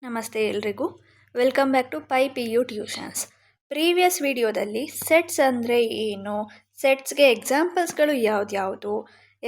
ನಮಸ್ತೆ ಎಲ್ರಿಗೂ. Welcome back to Pai P U tuitions. Previous ವಿಡಿಯೋದಲ್ಲಿ ಸೆಟ್ಸ್ ಅಂದರೆ ಏನು, ಸೆಟ್ಸ್ಗೆ ಎಕ್ಸಾಂಪಲ್ಸ್ಗಳು ಯಾವ್ದ್ಯಾವುದು,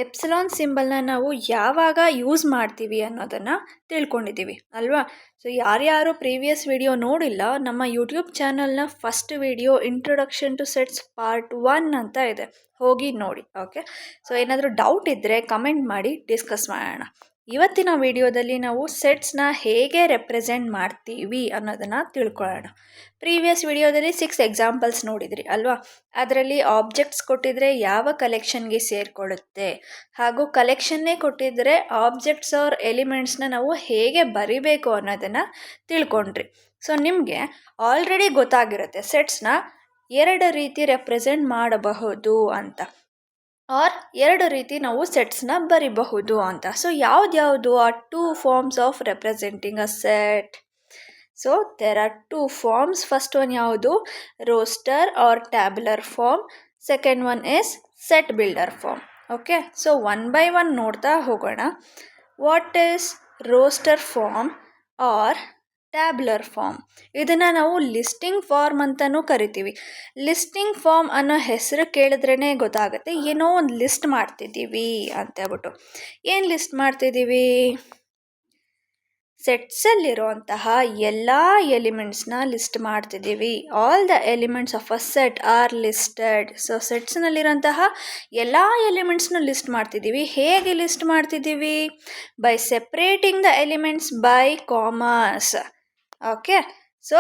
ಎಪ್ಸಿಲಾನ್ ಸಿಂಬಲ್ನ ನಾವು ಯಾವಾಗ ಯೂಸ್ ಮಾಡ್ತೀವಿ ಅನ್ನೋದನ್ನು ತಿಳ್ಕೊಂಡಿದ್ದೀವಿ ಅಲ್ವಾ. ಸೊ ಯಾರ್ಯಾರು ಪ್ರೀವಿಯಸ್ ವಿಡಿಯೋ ನೋಡಿಲ್ಲ, ನಮ್ಮ ಯೂಟ್ಯೂಬ್ ಚಾನಲ್ನ first video introduction to sets part 1 ಅಂತ ಇದೆ, ಹೋಗಿ ನೋಡಿ. ಓಕೆ, ಸೊ ಏನಾದರೂ ಡೌಟ್ ಇದ್ದರೆ ಕಮೆಂಟ್ ಮಾಡಿ ಡಿಸ್ಕಸ್ ಮಾಡೋಣ. ಇವತ್ತಿನ ವಿಡಿಯೋದಲ್ಲಿ ನಾವು ಸೆಟ್ಸ್ನ ಹೇಗೆ ರೆಪ್ರೆಸೆಂಟ್ ಮಾಡ್ತೀವಿ ಅನ್ನೋದನ್ನು ತಿಳ್ಕೊಳ್ಳೋಣ. ಪ್ರೀವಿಯಸ್ ವಿಡಿಯೋದಲ್ಲಿ 6 ಎಕ್ಸಾಂಪಲ್ಸ್ ನೋಡಿದ್ರಿ ಅಲ್ವಾ. ಅದರಲ್ಲಿ ಆಬ್ಜೆಕ್ಟ್ಸ್ ಕೊಟ್ಟಿದ್ರೆ ಯಾವ ಕಲೆಕ್ಷನ್ಗೆ ಸೇರಿಕೊಳ್ಳುತ್ತೆ, ಹಾಗೂ ಕಲೆಕ್ಷನ್ನೇ ಕೊಟ್ಟಿದ್ದರೆ ಆಬ್ಜೆಕ್ಟ್ಸ್ ಆರ್ ಎಲಿಮೆಂಟ್ಸ್ನ ನಾವು ಹೇಗೆ ಬರಿಬೇಕು ಅನ್ನೋದನ್ನು ತಿಳ್ಕೊಂಡ್ರಿ. ಸೊ ನಿಮಗೆ ಆಲ್ರೆಡಿ ಗೊತ್ತಾಗಿರುತ್ತೆ ಸೆಟ್ಸ್ನ 2 ರೀತಿ ರೆಪ್ರೆಸೆಂಟ್ ಮಾಡಬಹುದು ಅಂತ, ಆರ್ 2 ರೀತಿ ನಾವು ಸೆಟ್ಸ್ನ ಬರಿಬಹುದು ಅಂತ. ಸೊ ಯಾವ್ದ್ಯಾವುದು ಆ 2 forms of representing a set? So there are 2 forms. First one ಯಾವುದು? Roster or tabular form. Second one is set builder form. Okay, so one by one ನೋಡ್ತಾ ಹೋಗೋಣ. What is roster form or tabular form? ಇದನ್ನು ನಾವು listing form ಅಂತಲೂ ಕರಿತೀವಿ. Listing form ಅನ್ನೋ ಹೆಸರು ಕೇಳಿದ್ರೇ ಗೊತ್ತಾಗುತ್ತೆ ಏನೋ ಒಂದು ಲಿಸ್ಟ್ ಮಾಡ್ತಿದ್ದೀವಿ ಅಂತ ಹೇಳ್ಬಿಟ್ಟು. ಏನು ಲಿಸ್ಟ್ ಮಾಡ್ತಿದ್ದೀವಿ? ಸೆಟ್ಸಲ್ಲಿರುವಂತಹ ಎಲ್ಲ ಎಲಿಮೆಂಟ್ಸ್ನ ಲಿಸ್ಟ್ ಮಾಡ್ತಿದ್ದೀವಿ. All the elements of a set are listed. So ಸೆಟ್ಸ್ನಲ್ಲಿರೋಂತಹ ಎಲ್ಲ ಎಲಿಮೆಂಟ್ಸ್ನ ಲಿಸ್ಟ್ ಮಾಡ್ತಿದ್ದೀವಿ. ಹೇಗೆ ಲಿಸ್ಟ್ ಮಾಡ್ತಿದ್ದೀವಿ? By separating the elements by commas. Okay, so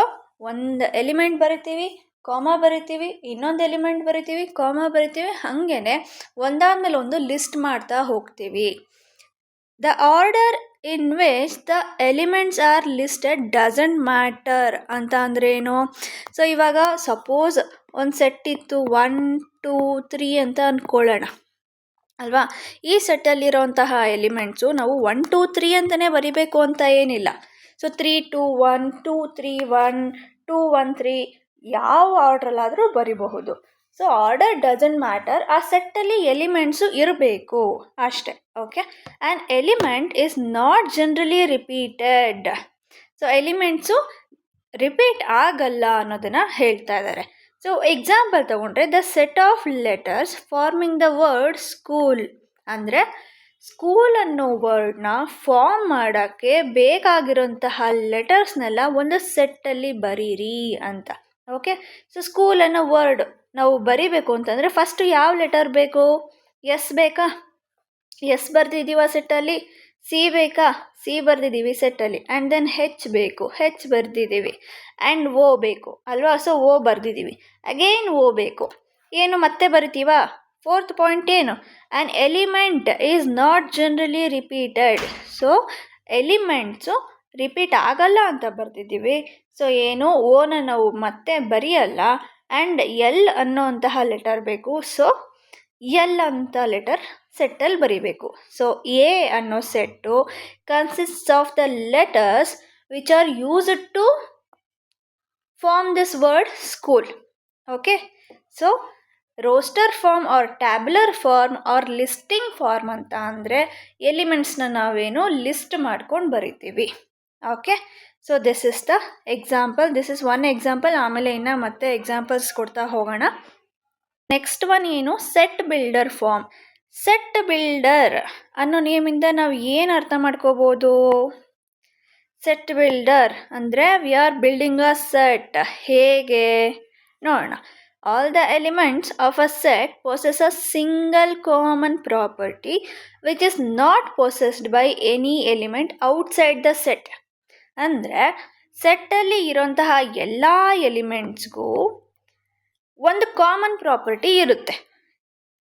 ಒಂದು ಎಲಿಮೆಂಟ್ ಬರಿತೀವಿ, ಕಾಮ ಬರಿತೀವಿ, ಇನ್ನೊಂದು ಎಲಿಮೆಂಟ್ ಬರಿತೀವಿ, ಕಾಮ ಬರಿತೀವಿ, ಹಾಗೇನೆ ಒಂದಾದ್ಮೇಲೆ ಒಂದು ಲಿಸ್ಟ್ ಮಾಡ್ತಾ ಹೋಗ್ತೀವಿ. The order in which the elements are listed doesn't matter ಅಂತ ಅಂದರೆ ಏನು? ಸೊ ಇವಾಗ ಸಪೋಸ್ ಒಂದು ಸೆಟ್ ಇತ್ತು 1 2 3 ಅಂತ ಅಂದ್ಕೊಳ್ಳೋಣ ಅಲ್ವಾ. ಈ ಸೆಟ್ಟಲ್ಲಿರೋಂತಹ ಎಲಿಮೆಂಟ್ಸು ನಾವು 1 2 3 ಅಂತಲೇ ಬರಿಬೇಕು ಅಂತ ಏನಿಲ್ಲ. ಸೊ 3 2 1 2 3 1 2 1 3 ಯಾವ ಆರ್ಡ್ರಲ್ಲಾದರೂ ಬರಿಬಹುದು. ಸೊ ಆರ್ಡರ್ ಡಸಂಟ್ ಮ್ಯಾಟರ್, ಆ ಸೆಟ್ಟಲ್ಲಿ ಎಲಿಮೆಂಟ್ಸು ಇರಬೇಕು ಅಷ್ಟೆ. Okay, and element is not generally repeated. So elements repeat ಆಗಲ್ಲ ಅನ್ನೋದನ್ನು ಹೇಳ್ತಾ ಇದ್ದಾರೆ. ಸೊ ಎಕ್ಸಾಂಪಲ್ ತಗೊಂಡ್ರೆ, the set of letters farming the word school ಅಂದರೆ ಸ್ಕೂಲ್ ಅನ್ನೋ ವರ್ಡ್ನ ಫಾರ್ಮ್ ಮಾಡೋಕ್ಕೆ ಬೇಕಾಗಿರೋಂತಹ ಲೆಟರ್ಸ್ನೆಲ್ಲ ಒಂದು ಸೆಟ್ಟಲ್ಲಿ ಬರೀರಿ ಅಂತ. ಓಕೆ, ಸೊ ಸ್ಕೂಲ್ ಅನ್ನೋ ವರ್ಡ್ ನಾವು ಬರಿಬೇಕು ಅಂತಂದರೆ ಫಸ್ಟು ಯಾವ ಲೆಟರ್ ಬೇಕು? ಎಸ್ ಬೇಕಾ? ಎಸ್ ಬರ್ದಿದ್ದೀವ ಸೆಟ್ಟಲ್ಲಿ. ಸಿ ಬೇಕಾ? ಸಿ ಬರ್ದಿದ್ದೀವಿ ಸೆಟ್ಟಲ್ಲಿ. ಆ್ಯಂಡ್ ದೆನ್ ಹೆಚ್ ಬೇಕು, ಹೆಚ್ ಬರ್ದಿದ್ದೀವಿ. ಆ್ಯಂಡ್ ಓ ಬೇಕು ಅಲ್ವಾ. ಸೊ ಓ ಬರ್ದಿದ್ದೀವಿ. ಅಗೇನ್ ಓ ಬೇಕು. ಏನು ಮತ್ತೆ ಬರಿತೀವಾ? ಫೋರ್ತ್ ಪಾಯಿಂಟ್ ಏನು? An element is not generally repeated. So elements repeat ಆಗಲ್ಲ ಅಂತ ಬರ್ತಿದ್ದೀವಿ. ಸೊ ಏನು, ಓನ ನಾವು ಮತ್ತೆ ಬರೆಯಲ್ಲ. ಆ್ಯಂಡ್ ಎಲ್ ಅನ್ನೋಂತಹ ಲೆಟರ್ ಬೇಕು. ಸೊ ಎಲ್ ಅಂತ ಲೆಟರ್ ಸೆಟ್ಟಲ್ಲಿ ಬರೀಬೇಕು. ಸೊ ಎ ಅನ್ನೋ set consists of the letters which are used to form this word school. Okay, so roster form or tabular form or listing form ಅಂತ ಅಂದರೆ ಎಲಿಮೆಂಟ್ಸ್ನ ನಾವೇನು ಲಿಸ್ಟ್ ಮಾಡ್ಕೊಂಡು ಬರಿತೀವಿ. Okay, so this is the example. This is one example. ಆಮೇಲೆ ಇನ್ನು ಮತ್ತೆ examples ಕೊಡ್ತಾ ಹೋಗೋಣ. ನೆಕ್ಸ್ಟ್ ಒನ್ ಏನು? Set builder form. Set builder ಅನ್ನೋ ನೇಮಿಂದ ನಾವು ಏನು ಅರ್ಥ ಮಾಡ್ಕೋಬೋದು? ಸೆಟ್ ಬಿಲ್ಡರ್ ಅಂದರೆ we are building a set. ಹೇಗೆ ನೋಡೋಣ. All the elements of a set possess a single common property which is not possessed by any element outside the set. ಅಂದರೆ ಸೆಟ್ಟಲ್ಲಿ ಇರೋಂತಹ ಎಲ್ಲ ಎಲಿಮೆಂಟ್ಸ್ಗೂ ಒಂದು ಕಾಮನ್ ಪ್ರಾಪರ್ಟಿ ಇರುತ್ತೆ.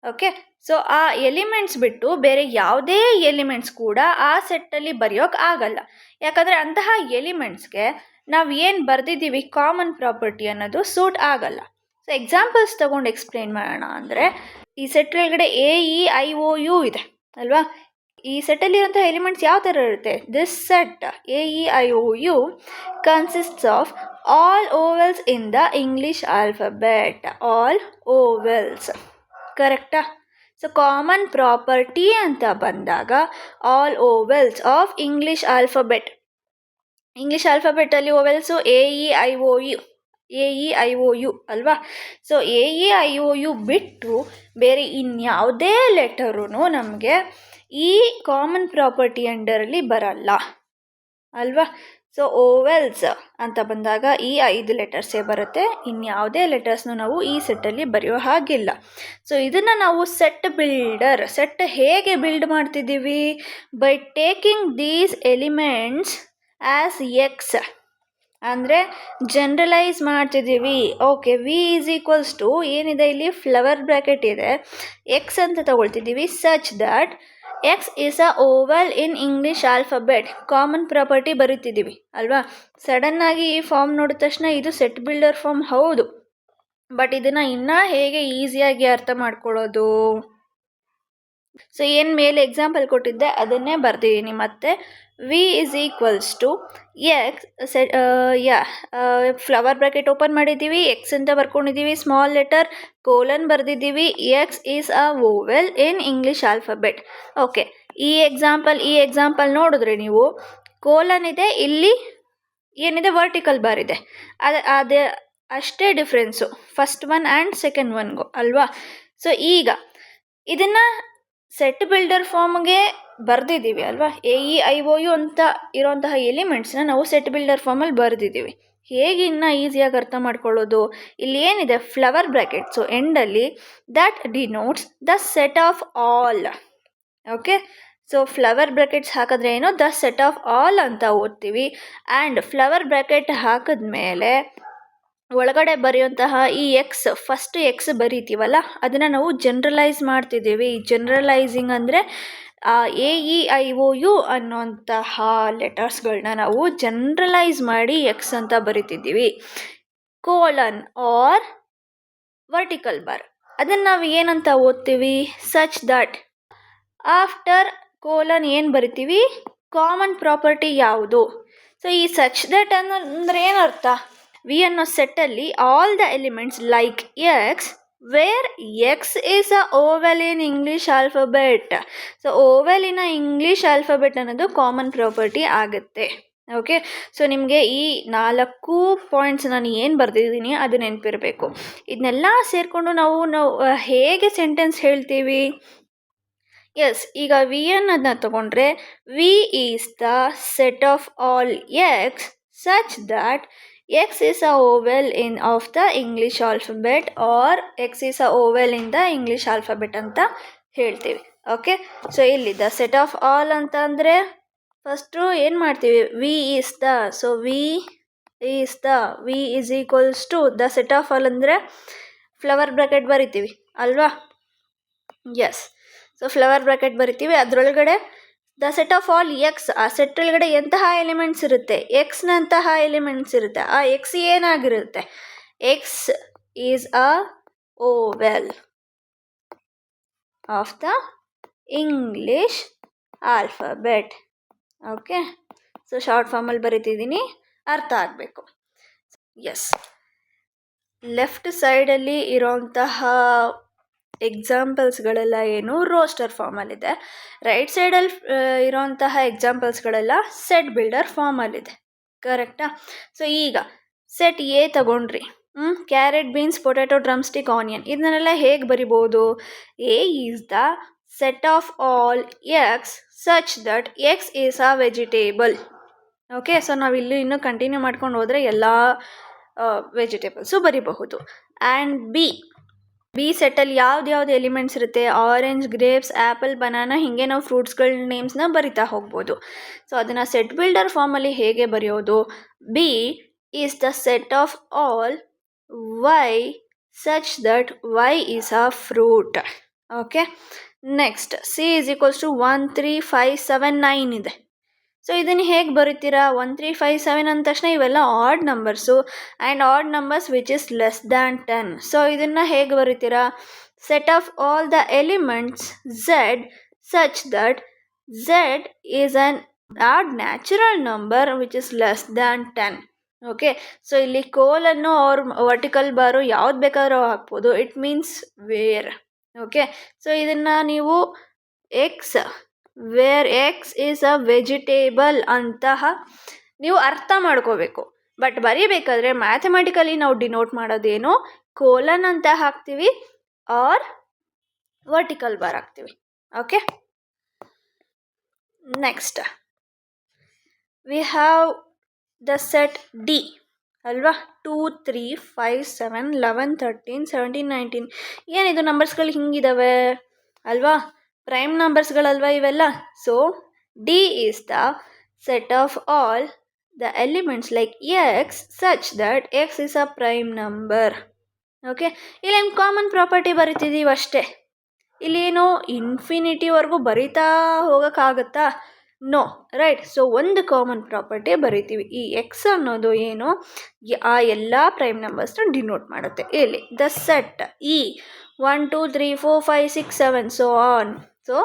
ಓಕೆ, ಸೊ ಆ elements ಬಿಟ್ಟು ಬೇರೆ ಯಾವುದೇ ಎಲಿಮೆಂಟ್ಸ್ ಕೂಡ ಆ ಸೆಟ್ಟಲ್ಲಿ ಬರೆಯೋಕೆ ಆಗಲ್ಲ. ಯಾಕಂದರೆ ಅಂತಹ ಎಲಿಮೆಂಟ್ಸ್ಗೆ ನಾವು ಏನು ಬರೆದಿದ್ದೀವಿ ಕಾಮನ್ ಪ್ರಾಪರ್ಟಿ ಅನ್ನೋದು ಸೂಟ್ ಆಗಲ್ಲ. ಸೊ ಎಕ್ಸಾಂಪಲ್ಸ್ ತೊಗೊಂಡು ಎಕ್ಸ್ಪ್ಲೇನ್ ಮಾಡೋಣ ಅಂದರೆ, ಈ ಸೆಟ್ ಒಳಗಡೆ A E I O U ಇದೆ ಅಲ್ವಾ. ಈ ಸೆಟ್ಟಲ್ಲಿರುವಂಥ ಎಲಿಮೆಂಟ್ಸ್ ಯಾವ ಥರ ಇರುತ್ತೆ? This set A E I O U consists of all vowels in the English alphabet. All vowels, ಕರೆಕ್ಟಾ? ಸೊ ಕಾಮನ್ ಪ್ರಾಪರ್ಟಿ ಅಂತ ಬಂದಾಗ all vowels of English alphabet ಅಲ್ಲಿ vowels A E I O U ಅಲ್ವಾ. So A E I O you ಬಿಟ್ಟು ಬೇರೆ ಇನ್ಯಾವುದೇ ಲೆಟರೂ ನಮಗೆ ಈ ಕಾಮನ್ ಪ್ರಾಪರ್ಟಿ ಅಂಡರಲ್ಲಿ ಬರಲ್ಲ ಅಲ್ವಾ. ಸೊ ಓವೆಲ್ಸ್ ಅಂತ ಬಂದಾಗ ಈ 5 ಲೆಟರ್ಸೇ ಬರುತ್ತೆ, ಇನ್ಯಾವುದೇ ಲೆಟರ್ಸ್ನು ನಾವು ಈ ಸೆಟ್ಟಲ್ಲಿ ಬರೆಯೋ ಹಾಗಿಲ್ಲ. ಸೊ ಇದನ್ನು ನಾವು ಸೆಟ್ ಹೇಗೆ ಬಿಲ್ಡ್ ಮಾಡ್ತಿದ್ದೀವಿ? By taking these elements as x, ಅಂದರೆ ಜನರಲೈಸ್ ಮಾಡ್ತಿದ್ದೀವಿ. Okay, V is equals to ಏನಿದೆ ಇಲ್ಲಿ ಫ್ಲವರ್ ಬ್ರ್ಯಾಕೆಟ್ ಇದೆ, ಎಕ್ಸ್ ಅಂತ ತಗೊಳ್ತಿದ್ದೀವಿ. Such that X is a vowel in English alphabet. Common property ಬರೀತಿದ್ದೀವಿ ಅಲ್ವಾ. ಸಡನ್ನಾಗಿ ಈ ಫಾರ್ಮ್ ನೋಡಿದ ತಕ್ಷಣ ಇದು ಸೆಟ್ ಬಿಲ್ಡರ್ ಫಾರ್ಮ್ ಹೌದು, ಬಟ್ ಇದನ್ನು ಇನ್ನೂ ಹೇಗೆ ಈಸಿಯಾಗಿ ಅರ್ಥ ಮಾಡ್ಕೊಳ್ಳೋದು? ಸೊ ಏನು ಮೇಲೆ ಎಕ್ಸಾಂಪಲ್ ಕೊಟ್ಟಿದ್ದೆ ಅದನ್ನೇ ಬರ್ದಿದ್ದೀನಿ ಮತ್ತೆ. V is equals to x, flower bracket open ಮಾಡಿದ್ದೀವಿ, ಎಕ್ಸ್ ಅಂತ ಬರ್ಕೊಂಡಿದ್ದೀವಿ, ಸ್ಮಾಲ್ ಲೆಟರ್ ಕೋಲನ್ ಬರೆದಿದ್ದೀವಿ. X is a vowel in English alphabet. Okay, ಈ ಎಕ್ಸಾಂಪಲ್ ನೋಡಿದ್ರೆ ನೀವು ಕೋಲನ್ ಇದೆ, ಇಲ್ಲಿ ಏನಿದೆ ವರ್ಟಿಕಲ್ ಬಾರ್ ಇದೆ. ಅದೇ ಅಷ್ಟೇ difference first one and second ಒನ್ಗೂ ಅಲ್ವಾ. ಸೊ ಈಗ ಇದನ್ನು ಸೆಟ್ ಬಿಲ್ಡರ್ ಫಾರ್ಮ್ಗೆ ಬರೆದಿದ್ದೀವಿ ಅಲ್ವಾ. A E I O U ಅಂತ ಇರೋಂತಹ ಎಲಿಮೆಂಟ್ಸ್ನ ನಾವು ಸೆಟ್ ಬಿಲ್ಡರ್ ಫಾರ್ಮಲ್ಲಿ ಬರೆದಿದ್ದೀವಿ. ಹೇಗೆ ಇನ್ನೂ ಈಸಿಯಾಗಿ ಅರ್ಥ ಮಾಡ್ಕೊಳ್ಳೋದು? ಇಲ್ಲಿ ಏನಿದೆ ಫ್ಲವರ್ ಬ್ರ್ಯಾಕೆಟ್ಸು ಎಂಡಲ್ಲಿ, that denotes the set of all. Okay, so flower brackets ಹಾಕಿದ್ರೆ ಏನು, ದ ಸೆಟ್ ಆಫ್ ಆಲ್ ಅಂತ ಓದ್ತೀವಿ. ಆ್ಯಂಡ್ ಫ್ಲವರ್ ಬ್ರ್ಯಾಕೆಟ್ ಹಾಕಿದ್ಮೇಲೆ ಒಳಗಡೆ ಬರೆಯುವಂತಹ ಈ ಫಸ್ಟ್ ಎಕ್ಸ್ ಬರೀತೀವಲ್ಲ, ಅದನ್ನು ನಾವು ಜನರಲೈಸ್ ಮಾಡ್ತಿದ್ದೀವಿ. ಜನರಲೈಸಿಂಗ್ ಅಂದರೆ A E I O U ಅನ್ನೋಂತಹ ಲೆಟರ್ಸ್ಗಳನ್ನ ನಾವು ಜನರಲೈಸ್ ಮಾಡಿ ಎಕ್ಸ್ ಅಂತ ಬರಿತಿದ್ದೀವಿ. ಕೋಲನ್ ಆರ್ ವರ್ಟಿಕಲ್ ಬಾರ್, ಅದನ್ನು ನಾವು ಏನಂತ ಓದ್ತೀವಿ? Such that. ಆಫ್ಟರ್ ಕೋಲನ್ ಏನು ಬರಿತೀವಿ? ಕಾಮನ್ ಪ್ರಾಪರ್ಟಿ ಯಾವುದು? ಸೊ ಈ ಸಚ್ ದಟ್ ಅಂದರೆ ಏನರ್ಥ? ವಿ ಅನ್ನೋ ಸೆಟ್ಟಲ್ಲಿ all the elements like x, where x is a vowel in English alphabet. So ಓವೆಲಿನ ಇಂಗ್ಲೀಷ್ ಆಲ್ಫಾಬೆಟ್ ಅನ್ನೋದು ಕಾಮನ್ ಪ್ರಾಪರ್ಟಿ ಆಗುತ್ತೆ. ಓಕೆ, ಸೊ ನಿಮಗೆ ಈ 4 ಪಾಯಿಂಟ್ಸ್ ನಾನು ಏನು ಬರೆದಿದ್ದೀನಿ ಅದು ನೆನಪಿರಬೇಕು. ಇದನ್ನೆಲ್ಲ ಸೇರಿಕೊಂಡು ನಾವು ಹೇಗೆ ಸೆಂಟೆನ್ಸ್ ಹೇಳ್ತೀವಿ? ಎಸ್, ಈಗ ವಿ ಅನ್ನೋದನ್ನ ತಗೊಂಡ್ರೆ V is the set of all X such that X is a vowel of the English alphabet, or X is a vowel in the English alphabet ಅಂತ ಹೇಳ್ತೀವಿ. ಓಕೆ, ಸೊ ಇಲ್ಲಿ the set of all ಅಂತ ಅಂದರೆ first ಏನು ಮಾಡ್ತೀವಿ? V is the. So V is equals to the set of all ಅಂದರೆ flower bracket ಬರಿತೀವಿ ಅಲ್ವಾ. ಎಸ್, ಸೊ ಫ್ಲವರ್ ಬ್ರ್ಯಾಕೆಟ್ ಬರಿತೀವಿ, ಅದರೊಳಗಡೆ the set of all X. ಆ ಸೆಟ್ ಒಳಗಡೆ ಎಂತಹ ಎಲಿಮೆಂಟ್ಸ್ ಇರುತ್ತೆ? ಎಕ್ಸ್ನಂತಹ ಎಲಿಮೆಂಟ್ಸ್ ಇರುತ್ತೆ. ಆ ಎಕ್ಸ್ ಏನಾಗಿರುತ್ತೆ? X is a vowel of the English alphabet. Okay, so short ಫಾರ್ಮಲ್ಲಿ ಬರೀತಿದ್ದೀನಿ, ಅರ್ಥ ಆಗಬೇಕು. ಎಸ್, ಲೆಫ್ಟ್ ಸೈಡಲ್ಲಿ ಇರೋಂತಹ ಎಕ್ಸಾಂಪಲ್ಸ್ಗಳೆಲ್ಲ ಏನು ರೋಸ್ಟರ್ ಫಾರ್ಮಲ್ಲಿದೆ. ರೈಟ್ ಸೈಡಲ್ಲಿ ಇರೋಂತಹ ಎಕ್ಸಾಂಪಲ್ಸ್ಗಳೆಲ್ಲ ಸೆಟ್ ಬಿಲ್ಡರ್ ಫಾರ್ಮಲ್ಲಿದೆ. ಕರೆಕ್ಟಾ? ಸೊ ಈಗ ಸೆಟ್ ಎ ತಗೊಂಡ್ರಿ, carrot, beans, potato, drum stick, onion, ಇದನ್ನೆಲ್ಲ ಹೇಗೆ ಬರಿಬೋದು? A is the set of all X such that X is a vegetable. Okay, so ನಾವು ಇಲ್ಲಿ ಇನ್ನೂ ಕಂಟಿನ್ಯೂ ಮಾಡ್ಕೊಂಡು ಹೋದರೆ ಎಲ್ಲ ವೆಜಿಟೇಬಲ್ಸು ಬರಿಬಹುದು. ಆ್ಯಂಡ್ ಬಿ ಸೆಟ್ಟಲ್ಲಿ ಯಾವ್ದು ಎಲಿಮೆಂಟ್ಸ್ ಇರುತ್ತೆ? ಆರೆಂಜ್, ಗ್ರೇಪ್ಸ್, ಆ್ಯಪಲ್, ಬನಾನಾ, ಹೀಗೆ ನಾವು ಫ್ರೂಟ್ಸ್ಗಳ ನೇಮ್ಸ್ನ ಬರಿತಾ ಹೋಗ್ಬೋದು. ಸೊ ಅದನ್ನು ಸೆಟ್ ಬಿಲ್ಡರ್ ಫಾರ್ಮಲ್ಲಿ ಹೇಗೆ ಬರೆಯೋದು? B is the set of all Y such that Y is a fruit. Okay, next C is equals to 1 3 5 7 9 ಇದೆ. ಸೊ ಇದನ್ನು ಹೇಗೆ ಬರೀತೀರಾ? 1 3 5 7 ಅಂದ ತಕ್ಷಣ ಇವೆಲ್ಲ odd numbers, and odd numbers which is less than 10. So ಇದನ್ನು ಹೇಗೆ ಬರೀತೀರಾ? Set of all the elements Z such that Z is an odd natural number which is less than 10. Okay, so ಇಲ್ಲಿ colon or vertical bar ಯಾವ್ದು ಬೇಕಾದ್ರೂ ಹಾಕ್ಬೋದು. It means where. Okay, so ಇದನ್ನು ನೀವು x where x is a vegetable ಅಂತಹ ನೀವು ಅರ್ಥ ಮಾಡ್ಕೋಬೇಕು. ಬಟ್ ಬರೀಬೇಕಾದ್ರೆ ಮ್ಯಾಥಮೆಟಿಕಲಿ ನಾವು ಡಿನೋಟ್ ಮಾಡೋದೇನು, ಕೋಲನ್ ಅಂತ ಹಾಕ್ತೀವಿ ಆರ್ ವರ್ಟಿಕಲ್ ಬಾರ್ ಹಾಕ್ತೀವಿ. Okay, next we have the set D ಅಲ್ವಾ. 2 3 5 7 11 13 17 19 ಏನಿದು ನಂಬರ್ಸ್ಗಳು ಹಿಂಗಿದಾವೆ ಅಲ್ವಾ, ಪ್ರೈಮ್ ನಂಬರ್ಸ್ಗಳಲ್ವಾ ಇವೆಲ್ಲ. So D is the set of all the elements like x such that X is a prime number. Okay, ಇಲ್ಲೇನು common property ಬರಿತಿದ್ದೀವಿ ಅಷ್ಟೇ. ಇಲ್ಲೇನು ಇನ್ಫಿನಿಟಿವರೆಗೂ ಬರಿತಾ ಹೋಗೋಕ್ಕಾಗತ್ತಾ? No, right. ಸೊ ಒಂದು ಕಾಮನ್ ಪ್ರಾಪರ್ಟಿ ಬರಿತೀವಿ. ಈ ಎಕ್ಸ್ ಅನ್ನೋದು ಏನು, ಆ ಎಲ್ಲ ಪ್ರೈಮ್ ನಂಬರ್ಸ್ನ ಡಿನೋಟ್ ಮಾಡುತ್ತೆ. ಇಲ್ಲಿ the set E 1 2 3 4 5 6 7 so on. So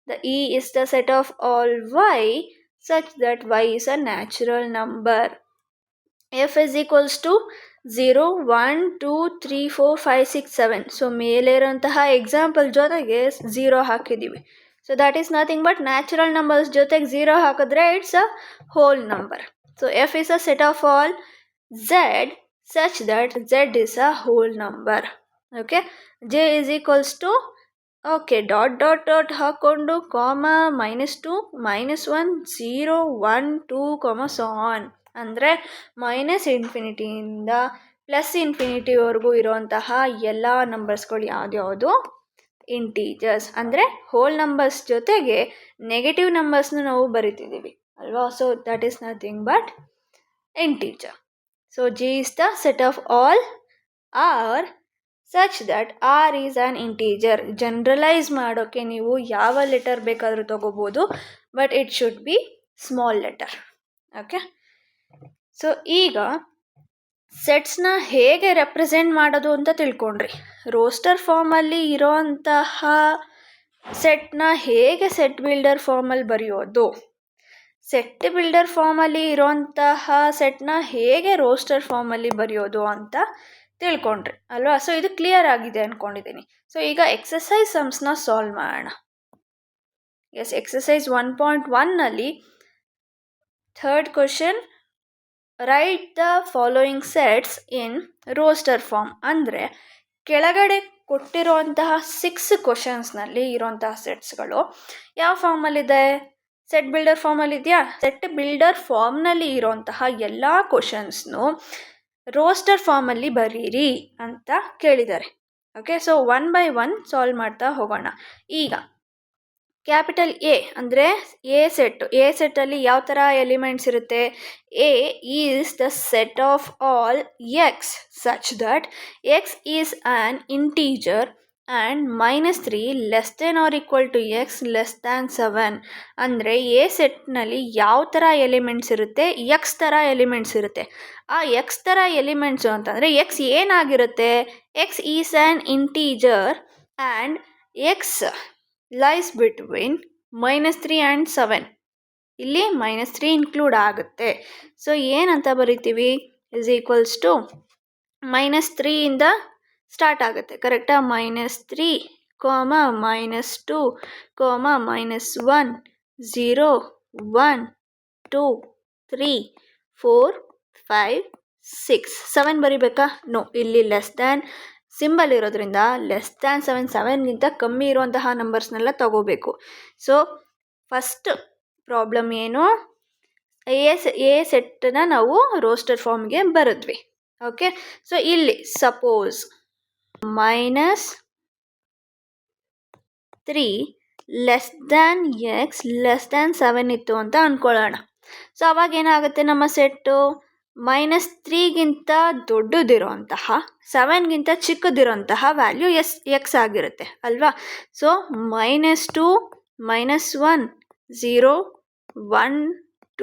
the E is the set of all y such that y is a natural number. F is equals to 0 1 2 3 4 5 6 7. So ಮೇಲೆ ಇರೋಂತಹ ಎಕ್ಸಾಂಪಲ್ ಜೊತೆಗೆ 0 ಹಾಕಿದ್ದೀವಿ. So that is nothing but natural numbers ಜೊತೆಗೆ 0 ಹಾಕಿದ್ರೆ it's a whole number. So F is a set of all Z such that Z is a whole number. Okay, J is equals to okay dot dot dot ಹಾಕ್ಕೊಂಡು comma -2 -1 0 1 2 so on. ಅಂದರೆ -ಇನ್ಫಿನಿಟಿಯಿಂದ +ಇನ್ಫಿನಿಟಿವರೆಗೂ ಇರುವಂತಹ ಎಲ್ಲ ನಂಬರ್ಸ್ಗಳು ಯಾವ್ದ್ಯಾವುದು integers. ಅಂದರೆ hole numbers ಜೊತೆಗೆ negative ನಂಬರ್ಸ್ನ ನಾವು ಬರಿತಿದ್ದೀವಿ ಅಲ್ವಾ. So that is nothing but integer. So G is the set of all are such that are is an integer. Generalise ಮಾಡೋಕ್ಕೆ ನೀವು ಯಾವ ಲೆಟರ್ ಬೇಕಾದರೂ ತಗೋಬೋದು, but it should be small letter. Okay, so ಈಗ ಸೆಟ್ಸ್ನ ಹೇಗೆ represent ಮಾಡೋದು ಅಂತ ತಿಳ್ಕೊಂಡ್ರಿ. Roster ಫಾರ್ಮಲ್ಲಿ ಇರೋಂತಹ ಸೆಟ್ನ ಹೇಗೆ ಸೆಟ್ ಬಿಲ್ಡರ್ ಫಾರ್ಮಲ್ಲಿ ಬರೆಯೋದು, ಸೆಟ್ ಬಿಲ್ಡರ್ ಫಾರ್ಮಲ್ಲಿ ಇರೋಂತಹ ಸೆಟ್ನ ಹೇಗೆ ರೋಸ್ಟರ್ ಫಾರ್ಮಲ್ಲಿ ಬರೆಯೋದು ಅಂತ ತಿಳ್ಕೊಂಡ್ರಿ ಅಲ್ವಾ. ಸೊ ಇದು ಕ್ಲಿಯರ್ ಆಗಿದೆ ಅಂದ್ಕೊಂಡಿದ್ದೀನಿ. ಸೊ ಈಗ ಎಕ್ಸಸೈಸ್ ಸಮ್ಸ್ನ ಸಾಲ್ವ್ ಮಾಡೋಣ. ಎಸ್, ಎಕ್ಸಸೈಸ್ 1.1ನಲ್ಲಿ third question, write the following sets in roster form. ಅಂದರೆ ಕೆಳಗಡೆ ಕೊಟ್ಟಿರುವಂತಹ 6 ಕ್ವಶನ್ಸ್ನಲ್ಲಿ ಇರೋಂತಹ ಸೆಟ್ಸ್ಗಳು ಯಾವ ಫಾರ್ಮಲ್ಲಿದೆ, ಸೆಟ್ ಬಿಲ್ಡರ್ ಫಾರ್ಮಲ್ಲಿ ಇದೆಯಾ. ಸೆಟ್ ಬಿಲ್ಡರ್ ಫಾರ್ಮ್ನಲ್ಲಿ ಇರೋಂತಹ ಎಲ್ಲ ಕ್ವಶನ್ಸ್ನು ರೋಸ್ಟರ್ ಫಾರ್ಮಲ್ಲಿ ಬರೀರಿ ಅಂತ ಕೇಳಿದ್ದಾರೆ. ಓಕೆ, ಸೊ 1 by 1 ಸಾಲ್ವ್ ಮಾಡ್ತಾ ಹೋಗೋಣ. ಈಗ ಕ್ಯಾಪಿಟಲ್ ಎ ಅಂದರೆ ಎ ಸೆಟ್ಟಲ್ಲಿ ಯಾವ ಥರ ಎಲಿಮೆಂಟ್ಸ್ ಇರುತ್ತೆ. A is the set of all X such that X is an integer and -3 less than or equal to X less than 7. ಅಂದರೆ ಎ ಸೆಟ್ನಲ್ಲಿ ಯಾವ ಥರ ಎಲಿಮೆಂಟ್ಸ್ ಇರುತ್ತೆ, ಎಕ್ಸ್ ಥರ ಎಲಿಮೆಂಟ್ಸ್ ಇರುತ್ತೆ. ಆ ಎಕ್ಸ್ ಥರ ಎಲಿಮೆಂಟ್ಸು ಅಂತಂದರೆ ಎಕ್ಸ್ ಏನಾಗಿರುತ್ತೆ, X is an integer and X lies between -3 and 7. ಇಲ್ಲಿ -3 ಇನ್ಕ್ಲೂಡ್ ಆಗುತ್ತೆ. ಸೊ ಏನಂತ ಬರಿತೀವಿ, ಇಸ್ ಈಕ್ವಲ್ಸ್ ಟು -3ಇಂದ ಸ್ಟಾರ್ಟ್ ಆಗುತ್ತೆ ಕರೆಕ್ಟಾ. -3 -2 -1 0 1 2 3 4 5 6 7 ಬರಿಬೇಕಾ. ನೋ, ಇಲ್ಲಿ ಲೆಸ್ ದ್ಯಾನ್ ಸಿಂಬಲ್ ಇರೋದ್ರಿಂದ ಲೆಸ್ ದ್ಯಾನ್ 7ಗಿಂತ ಕಮ್ಮಿ ಇರುವಂತಹ ನಂಬರ್ಸ್ನೆಲ್ಲ ತಗೋಬೇಕು. ಸೊ ಫಸ್ಟ್ ಪ್ರಾಬ್ಲಮ್ ಏನು, ಎ ಸೆಟ್ಟನ್ನ ನಾವು ರೋಸ್ಟರ್ ಫಾರ್ಮ್ಗೆ ಬರೆದ್ವಿ. ಓಕೆ, ಸೊ ಇಲ್ಲಿ suppose -3 less than X less than 7 ಇತ್ತು ಅಂತ ಅಂದ್ಕೊಳ್ಳೋಣ. ಸೊ ಅವಾಗ ಏನಾಗುತ್ತೆ, ನಮ್ಮ ಸೆಟ್ಟು -3ಗಿಂತ ದೊಡ್ಡದಿರೋಂತಹ 7ಗಿಂತ ಚಿಕ್ಕದಿರೋಂತಹ ವ್ಯಾಲ್ಯೂ ಎಕ್ಸ್ ಆಗಿರುತ್ತೆ ಅಲ್ವಾ. ಸೊ -2 -1 0 1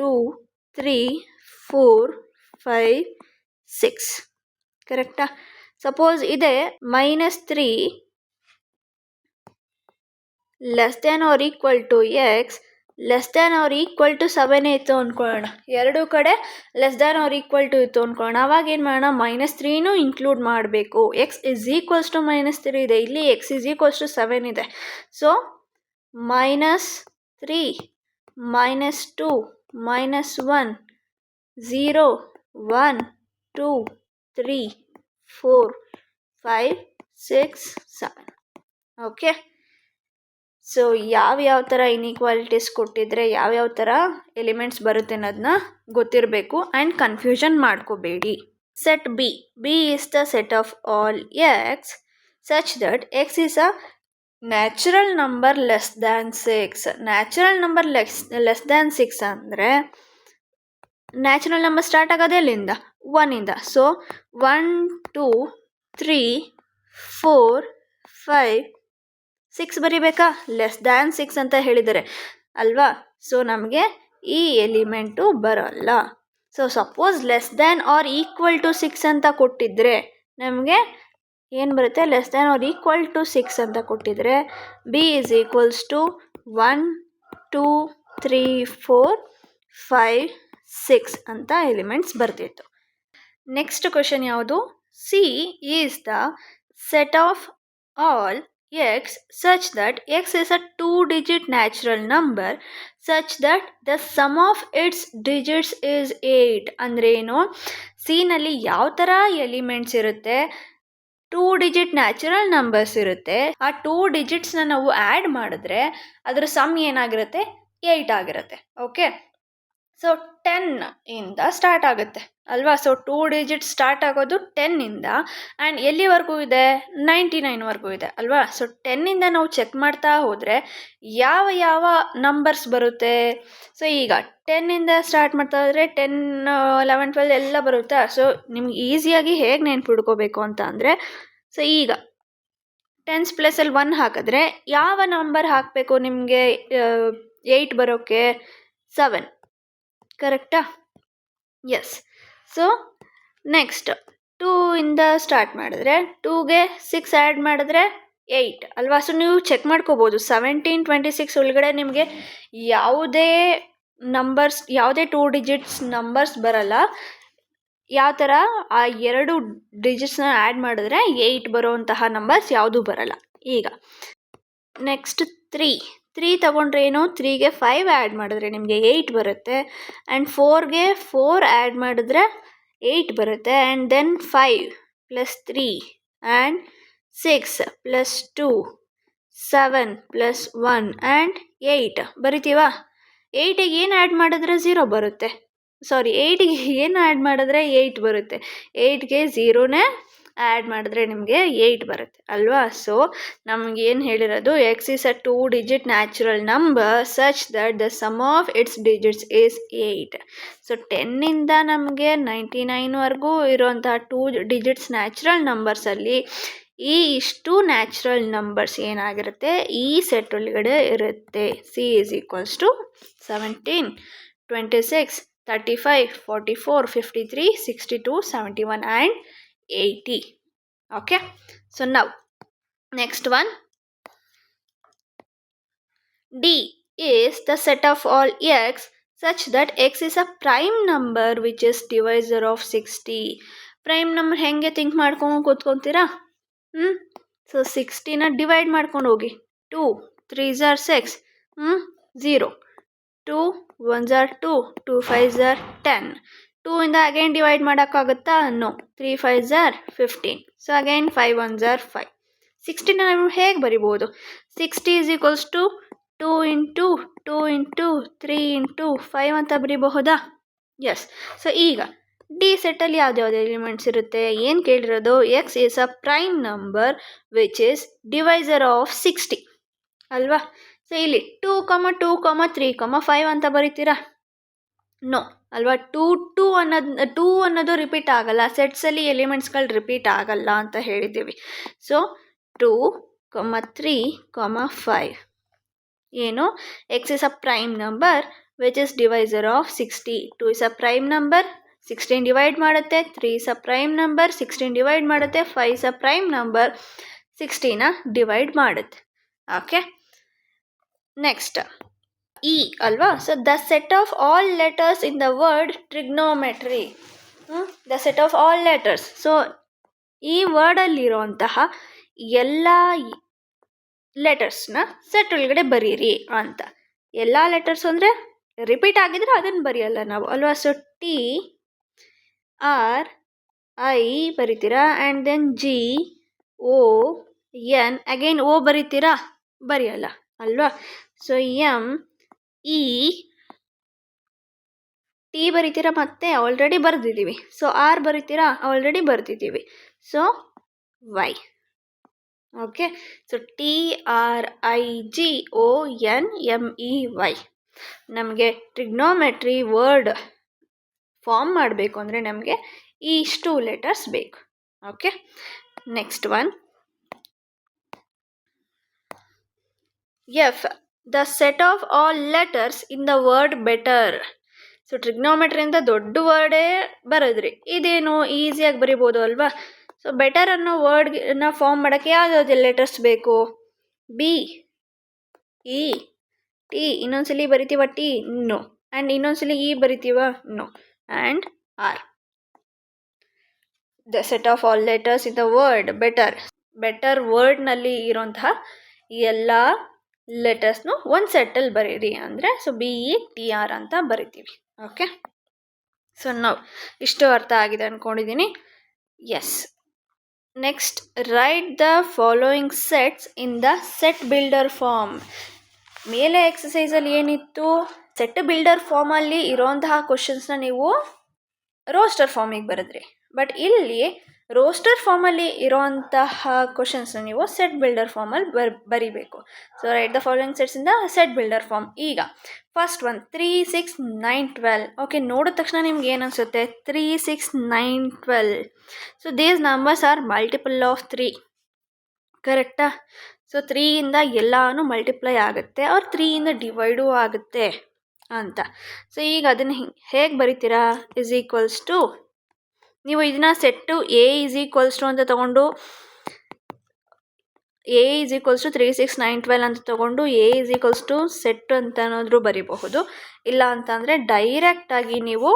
2 3 4 5 6 ಕರೆಕ್ಟಾ. ಸಪೋಸ್ ಇದೆ -3 less than or equal to X less than or equal to 7 ಇತ್ತು ಅಂದ್ಕೊಳ್ಳೋಣ, ಎರಡೂ ಕಡೆ less than or equal to ಇತ್ತು ಅಂದ್ಕೊಳ್ಳೋಣ. ಅವಾಗ ಏನು ಮಾಡೋಣ, -3 ಇನ್ಕ್ಲೂಡ್ ಮಾಡಬೇಕು. ಎಕ್ಸ್ ಇಸ್ ಈಕ್ವಲ್ಸ್ ಟು -3 ಇದೆ, ಇಲ್ಲಿ ಎಕ್ಸ್ ಇಸ್ ಈಕ್ವಲ್ಸ್ ಟು 7 ಇದೆ. ಸೊ -3 -2 -1 0 1 2 3 4 5 6 7. ಓಕೆ, ಸೊ ಯಾವ್ಯಾವ ಥರ ಇನ್ಇಕ್ವಾಲಿಟೀಸ್ ಕೊಟ್ಟಿದ್ರೆ ಯಾವ್ಯಾವ ಥರ ಎಲಿಮೆಂಟ್ಸ್ ಬರುತ್ತೆ ಅನ್ನೋದನ್ನ ಗೊತ್ತಿರಬೇಕು ಆ್ಯಂಡ್ ಕನ್ಫ್ಯೂಷನ್ ಮಾಡ್ಕೋಬೇಡಿ. Set B is the set of all X such that X is a natural number less than 6. Natural number less than 6 ಅಂದರೆ ನ್ಯಾಚುರಲ್ ನಂಬರ್ ಸ್ಟಾರ್ಟ್ ಆಗೋದೇ ಎಲ್ಲಿಂದ, 1ಇಂದ. ಸೊ 1 2 3 4 5 6 ಬರಿಬೇಕಾ, ಲೆಸ್ ದ್ಯಾನ್ 6 ಅಂತ ಹೇಳಿದ್ದಾರೆ ಅಲ್ವಾ. ಸೊ ನಮಗೆ ಈ ಎಲಿಮೆಂಟು ಬರೋಲ್ಲ. So suppose less than or equal to 6 ಅಂತ ಕೊಟ್ಟಿದ್ರೆ ನಮಗೆ ಏನು ಬರುತ್ತೆ, less than or equal to 6 ಅಂತ ಕೊಟ್ಟಿದ್ರೆ ಬಿ ಈಸ್ ಈಕ್ವಲ್ಸ್ ಟು 1 2 3 4 5 6 ಅಂತ ಎಲಿಮೆಂಟ್ಸ್ ಬರ್ತಿತ್ತು. ನೆಕ್ಸ್ಟ್ ಕ್ವಶನ್ ಯಾವುದು, C is the set of all x such that x is a 2-digit natural number such that the sum of its digits is 8. ಅಂದರೆ ಏನು, ಸಿನಲ್ಲಿ ಯಾವ ಥರ elements ಇರುತ್ತೆ, 2 digit natural numbers ಇರುತ್ತೆ. ಆ 2 ಡಿಜಿಟ್ಸ್ನ ನಾವು ಆ್ಯಡ್ ಮಾಡಿದ್ರೆ ಅದರ ಸಮ್ ಏನಾಗಿರುತ್ತೆ, 8 ಆಗಿರುತ್ತೆ. ಓಕೆ, ಸೊ 10 ಇಂದ ಸ್ಟಾರ್ಟ್ ಆಗುತ್ತೆ ಅಲ್ವಾ. ಸೊ 2 ಡಿಜಿಟ್ ಸ್ಟಾರ್ಟ್ ಆಗೋದು 10ಇಂದ ಆ್ಯಂಡ್ ಎಲ್ಲಿವರೆಗೂ ಇದೆ, 99ವರೆಗೂ ಇದೆ ಅಲ್ವಾ. ಸೊ 10ಇಂದ ನಾವು ಚೆಕ್ ಮಾಡ್ತಾ ಹೋದರೆ ಯಾವ ಯಾವ ನಂಬರ್ಸ್ ಬರುತ್ತೆ. ಸೊ ಈಗ 10ಇಂದ ಸ್ಟಾರ್ಟ್ ಮಾಡ್ತಾ ಹೋದರೆ 10 11 12 ಎಲ್ಲ ಬರುತ್ತಾ. ಸೊ ನಿಮ್ಗೆ ಈಸಿಯಾಗಿ ಹೇಗೆ ನೆನ್ಪಿಡ್ಕೋಬೇಕು ಅಂತ ಅಂದರೆ, ಸೊ ಈಗ 10s ಪ್ಲೇಸಲ್ಲಿ 1 ಹಾಕಿದ್ರೆ ಯಾವ ನಂಬರ್ ಹಾಕಬೇಕು ನಿಮಗೆ 8 ಬರೋಕ್ಕೆ, 7 ಕರೆಕ್ಟಾ. ಎಸ್. ಸೊ ನೆಕ್ಸ್ಟ್ 2ಇಂದ ಸ್ಟಾರ್ಟ್ ಮಾಡಿದ್ರೆ 2ಗೆ 6 ಆ್ಯಡ್ ಮಾಡಿದ್ರೆ 8 ಅಲ್ವಾ. ಸೊ ನೀವು ಚೆಕ್ ಮಾಡ್ಕೋಬೋದು 17 26 ಒಳಗಡೆ ನಿಮಗೆ ಯಾವುದೇ ನಂಬರ್ಸ್, ಯಾವುದೇ 2 ಡಿಜಿಟ್ಸ್ ನಂಬರ್ಸ್ ಬರಲ್ಲ. ಯಾವ ಥರ ಆ 2 ಡಿಜಿಟ್ಸ್ನ ಆ್ಯಡ್ ಮಾಡಿದ್ರೆ 8 ಬರೋವಂತಹ ನಂಬರ್ಸ್ ಯಾವುದೂ ಬರಲ್ಲ. ಈಗ ನೆಕ್ಸ್ಟ್ 3 ತಗೊಂಡ್ರೆ ಏನು, 3ಗೆ 5 ಆ್ಯಡ್ ಮಾಡಿದ್ರೆ ನಿಮಗೆ 8 ಬರುತ್ತೆ ಆ್ಯಂಡ್ 4ಗೆ 4 ಆ್ಯಡ್ ಮಾಡಿದ್ರೆ 8 ಬರುತ್ತೆ ಆ್ಯಂಡ್ ದೆನ್ 5 + 3 ಆ್ಯಂಡ್ 6 + 2 7 + 1 ಆ್ಯಂಡ್ 8 ಬರಿತೀವಾ. 8ಗೆ ಏನು ಆ್ಯಡ್ ಮಾಡಿದ್ರೆ 0 ಬರುತ್ತೆ, ಸಾರಿ 8ಗೆ ಏನು ಆ್ಯಡ್ ಮಾಡಿದ್ರೆ 8 ಬರುತ್ತೆ, 8ಗೆ 0ನೇ ಆ್ಯಡ್ ಮಾಡಿದ್ರೆ ನಿಮಗೆ 8 ಬರುತ್ತೆ ಅಲ್ವಾ. ಸೊ ನಮಗೇನು ಹೇಳಿರೋದು, x is a 2 digit natural number such that the sum of its digits is 8. So 10ಇಂದ ನಮಗೆ 99ವರೆಗೂ ಇರೋಂತಹ 2 ಡಿಜಿಟ್ಸ್ ನ್ಯಾಚುರಲ್ ನಂಬರ್ಸಲ್ಲಿ ಈ ಇಷ್ಟು ನ್ಯಾಚುರಲ್ ನಂಬರ್ಸ್ ಏನಾಗಿರುತ್ತೆ ಈ ಸೆಟ್ ಒಳಗಡೆ ಇರುತ್ತೆ. C is equals to 17 26 35 44 53 62 71 and 80. Okay, so now next one, D is the set of all x such that x is a prime number which is divisor of 60. Prime number ಹೆಂಗೆ think ಮಾಡ್ಕೊಂಡು ಕೂತ್ಕೊತೀರಾ, so 60ನ divide ಮಾಡ್ಕೊಂಡು ಹೋಗಿ. 2 3s are 6, 0 2 1s are 2 2 5s are 10. 2ಇಂದ again divide ಮಾಡೋಕ್ಕಾಗುತ್ತಾ, no. 3 5s are 15. So again 5 1s are 5. 60ನ ನಾವು ಹೇಗೆ ಬರಿಬೋದು, 60 is equals to 2 into 2 into 3 into 5 ಅಂತ ಬರಿಬಹುದಾ. ಎಸ್. ಸೊ ಈಗ ಡಿ ಸೆಟ್ಟಲ್ಲಿ ಯಾವ್ದು ಎಲಿಮೆಂಟ್ಸ್ ಇರುತ್ತೆ, ಏನು ಕೇಳಿರೋದು, x is a prime number which is divisor of 60 ಅಲ್ವಾ. ಸೊ ಇಲ್ಲಿ 2 2 3 5 ಅಂತ ಬರೀತೀರಾ, ನೋ ಅಲ್ವಾ. 2 ಅನ್ನೋದು ರಿಪೀಟ್ ಆಗಲ್ಲ, ಸೆಟ್ಸಲ್ಲಿ ಎಲಿಮೆಂಟ್ಸ್ಗಳು ರಿಪೀಟ್ ಆಗಲ್ಲ ಅಂತ ಹೇಳಿದ್ದೀವಿ. ಸೊ 2 3 5 ಏನು, x is a prime number which is divisor of 60. 2 is a prime number, 16 divide ಮಾಡುತ್ತೆ. 3 is a prime number, 16 divide ಮಾಡುತ್ತೆ. 5 ಇಸ್ ಅ ಪ್ರೈಮ್ ನಂಬರ್, 60ನ ಡಿವೈಡ್ ಮಾಡುತ್ತೆ. ಓಕೆ, ನೆಕ್ಸ್ಟ್ ಇ ಅಲ್ವಾ. So the set of all letters in the word trigonometry. The set of all letters. So ಈ ವರ್ಡಲ್ಲಿರುವಂತಹ ಎಲ್ಲ ಲೆಟರ್ಸ್ನ set ಒಳಗಡೆ ಬರೀರಿ ಅಂತ. ಎಲ್ಲ ಲೆಟರ್ಸ್ ಅಂದರೆ ರಿಪೀಟ್ ಆಗಿದ್ರೆ ಅದನ್ನು ಬರೆಯಲ್ಲ ನಾವು ಅಲ್ವಾ. ಸೊ ಟಿ ಆರ್ ಐ ಬರಿತೀರಾ, and then G O N, again O ಬರಿತೀರಾ, ಬರೆಯಲ್ಲ ಅಲ್ವಾ. ಸೊ ಎಮ್ ಇ ಟಿ ಬರಿತೀರಾ, ಮತ್ತೆ ಆಲ್ರೆಡಿ ಬರೆದಿದ್ದೀವಿ. ಸೊ ಆರ್ ಬರಿತೀರಾ, ಆಲ್ರೆಡಿ ಬರೆದಿದ್ದೀವಿ. So Y. Okay. So T R I G O N M E Y. ನಮಗೆ ಟ್ರಿಗ್ನೋಮೆಟ್ರಿ ವರ್ಡ್ ಫಾರ್ಮ್ ಮಾಡಬೇಕು ಅಂದರೆ ನಮಗೆ ಇಷ್ಟು ಲೆಟರ್ಸ್ ಬೇಕು. Okay. Next one, F the set of all letters in the word better. So trigonometry ಅಂತ ದೊಡ್ಡ ವರ್ಡೇ ಬರೋದ್ರಿ, ಇದೇನು ಈಸಿಯಾಗಿ ಬರಿಬೋದು ಅಲ್ವಾ. ಸೊ ಬೆಟರ್ ಅನ್ನೋ ವರ್ಡ್ನ ಫಾರ್ಮ್ ಮಾಡೋಕ್ಕೆ ಯಾವ್ಯಾವ್ದು ಲೆಟರ್ಸ್ ಬೇಕು? ಬಿ ಇ ಟಿ, ಇನ್ನೊಂದ್ಸಲಿ ಬರಿತೀವ ಟಿ, ನೋ, ಆ್ಯಂಡ್ ಇನ್ನೊಂದ್ಸಲಿ ಇ ಬರಿತೀವ, no, and R. The set of all letters in the word better. Better ವರ್ಡ್ನಲ್ಲಿ ಇರೋಂತಹ ಎಲ್ಲ ಲೆಟರ್ಸ್ನು ಒಂದು ಸೆಟ್ಟಲ್ಲಿ ಬರೀರಿ ಅಂದರೆ so B E T R ಅಂತ ಬರಿತೀವಿ. ಓಕೆ. ಸೊ ನಾವು ಇಷ್ಟು ಅರ್ಥ ಆಗಿದೆ ಅಂದ್ಕೊಂಡಿದ್ದೀನಿ. Yes. Next, write the following sets in the set builder form. ಮೇಲೆ ಎಕ್ಸಸೈಸಲ್ಲಿ ಏನಿತ್ತು, ಸೆಟ್ ಬಿಲ್ಡರ್ ಫಾರ್ಮಲ್ಲಿ ಇರೋಂತಹ ಕ್ವಶನ್ಸ್ನ ನೀವು ರೋಸ್ಟರ್ ಫಾರ್ಮಿಗೆ ಬರೆದ್ರಿ. ಬಟ್ ಇಲ್ಲಿ ರೋಸ್ಟರ್ ಫಾರ್ಮಲ್ಲಿ ಇರೋಂತಹ ಕ್ವಶನ್ಸ್ನ ನೀವು ಸೆಟ್ ಬಿಲ್ಡರ್ ಫಾರ್ಮಲ್ಲಿ ಬರಿಬೇಕು. So write the following sets in the set builder form. ಈಗ ಫಸ್ಟ್ ಒನ್ 3, 6, 9, 12. ಓಕೆ, ನೋಡಿದ ತಕ್ಷಣ ನಿಮ್ಗೆ ಏನು ಅನಿಸುತ್ತೆ? 3, 6, 9, 12. So these numbers are multiple of 3. ಕರೆಕ್ಟಾ? ಸೊ 3ಇಂದ ಎಲ್ಲಾನು ಮಲ್ಟಿಪ್ಲೈ ಆಗುತ್ತೆ, ಅವ್ರ 3ಇಂದ ಡಿವೈಡು ಆಗುತ್ತೆ ಅಂತ. ಸೊ ಈಗ ಅದನ್ನು ಹೇಗೆ ಬರಿತೀರಾ? ಇಸ್ ಈಕ್ವಲ್ಸ್ ಟು, ನೀವು ಇದನ್ನ set A is equals to ಅಂತ ತೊಗೊಂಡು ಎ ಇಸ್ ಈಕ್ವಲ್ಸ್ ಟು 3, 6, 9, 12 ಅಂತ ತೊಗೊಂಡು A is equals to set ಅಂತ ಏನಾದರೂ ಬರಿಬಹುದು. ಇಲ್ಲ ಅಂತಂದರೆ ಡೈರೆಕ್ಟಾಗಿ ನೀವು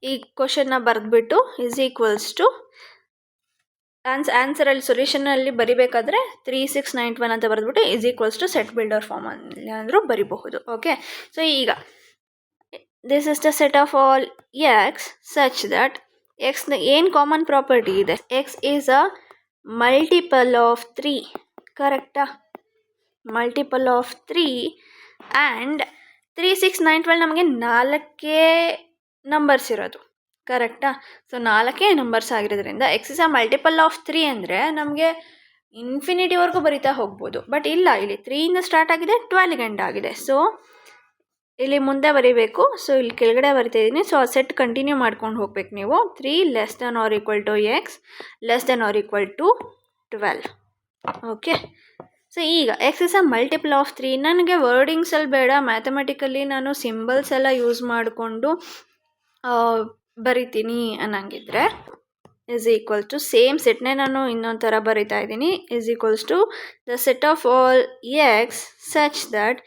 ಈ ಕ್ವಶನ್ನ ಬರೆದ್ಬಿಟ್ಟು ಇಸ್ ಈಕ್ವಲ್ಸ್ ಟು ಆನ್ಸರಲ್ಲಿ ಸೊಲ್ಯೂಷನಲ್ಲಿ ಬರಿಬೇಕಾದ್ರೆ 3, 6, 9, 12 ಅಂತ ಬರೆದ್ಬಿಟ್ಟು is equals to set builder form ಅಲ್ಲಿ ಅಂದರೂ ಬರಿಬಹುದು. ಓಕೆ. ಸೊ ಈಗ this is the set of all X such that ಎಕ್ಸ್ನ ಏನು ಕಾಮನ್ ಪ್ರಾಪರ್ಟಿ ಇದೆ? X is a multiple of 3. ಕರೆಕ್ಟಾ? ಮಲ್ಟಿಪಲ್ ಆಫ್ 3 ಆ್ಯಂಡ್ 3, 6, 9, 12 ನಮಗೆ 4 ನಂಬರ್ಸ್ ಇರೋದು. ಕರೆಕ್ಟಾ? ಸೊ 4 ನಂಬರ್ಸ್ ಆಗಿರೋದ್ರಿಂದ X is a multiple of 3 ಅಂದರೆ ನಮಗೆ ಇನ್ಫಿನಿಟಿವರೆಗೂ ಬರಿತಾ ಹೋಗ್ಬೋದು. ಬಟ್ ಇಲ್ಲ, ಇಲ್ಲಿ 3ಇಂದ ಸ್ಟಾರ್ಟ್ ಆಗಿದೆ, 12ಗೆ ಎಂಡ್ ಆಗಿದೆ. ಸೊ ಇಲ್ಲಿ ಮುಂದೆ ಬರೀಬೇಕು. ಸೊ ಇಲ್ಲಿ ಕೆಳಗಡೆ ಬರಿತಾ ಇದ್ದೀನಿ. ಸೊ ಆ ಸೆಟ್ ಕಂಟಿನ್ಯೂ ಮಾಡ್ಕೊಂಡು ಹೋಗ್ಬೇಕು ನೀವು. 3 less than or equal to X less than or equal to 12. Okay. So ಈಗ x is a multiple of 3. ನನಗೆ ವರ್ಡಿಂಗ್ಸಲ್ಲಿ ಬೇಡ, ಮ್ಯಾಥಮೆಟಿಕಲಿ ನಾನು ಸಿಂಬಲ್ಸ್ ಎಲ್ಲ ಯೂಸ್ ಮಾಡಿಕೊಂಡು ಬರಿತೀನಿ ಅನ್ನಂಗಿದ್ರೆ ಇಸ್ ಈಕ್ವಲ್ ಟು ಸೇಮ್ ಸೆಟ್ನೇ ನಾನು ಇನ್ನೊಂದು ಥರ ಬರಿತಾ ಇದ್ದೀನಿ. Is equals to the set of all X such that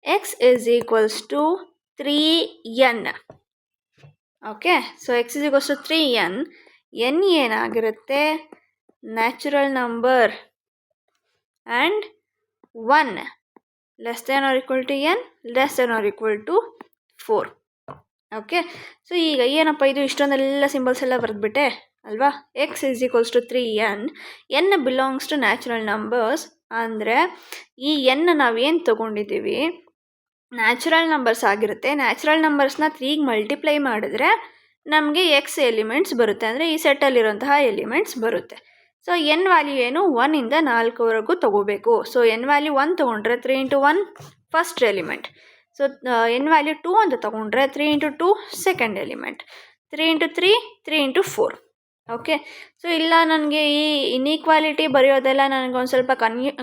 X is equals to 3n. Okay. So X is equals to 3n. N ಏನಾಗಿರುತ್ತೆ? Natural number and 1 less than or equal to n less than or equal to 4. Okay. So ಈಗ ಏನಪ್ಪ ಇದು ಇಷ್ಟೊಂದೆಲ್ಲ symbols ಎಲ್ಲ ಬರೆದ್ಬಿಟ್ಟೆ ಅಲ್ವಾ. X is equals to 3n. N belongs to natural numbers ಅಂದರೆ ಈ ಎನ್ ನಾವೇನು ತೊಗೊಂಡಿದ್ದೀವಿ ನ್ಯಾಚುರಲ್ ನಂಬರ್ಸ್ ಆಗಿರುತ್ತೆ. ನ್ಯಾಚುರಲ್ ನಂಬರ್ಸ್ನ 3ಗೆ ಮಲ್ಟಿಪ್ಲೈ ಮಾಡಿದ್ರೆ ನಮಗೆ ಎಕ್ಸ್ ಎಲಿಮೆಂಟ್ಸ್ ಬರುತ್ತೆ, ಅಂದರೆ ಈ ಸೆಟ್ಟಲ್ಲಿರೋಂತಹ ಎಲಿಮೆಂಟ್ಸ್ ಬರುತ್ತೆ. ಸೊ ಎನ್ ವ್ಯಾಲ್ಯೂ ಏನು? 1ಇಂದ 4ವರೆಗೂ ತೊಗೋಬೇಕು. ಸೊ ಎನ್ ವ್ಯಾಲ್ಯೂ 1 ತೊಗೊಂಡ್ರೆ 3 into 1 first element. So N value 2 ಅಂತ ತೊಗೊಂಡ್ರೆ 3 into 2 second element. 3 into 3 3 into 4. Okay. So ಇಲ್ಲ ನನಗೆ ಈ ಇನ್ಈಕ್ವಾಲಿಟಿ ಬರೆಯೋದೆಲ್ಲ ನನಗೊಂದು ಸ್ವಲ್ಪ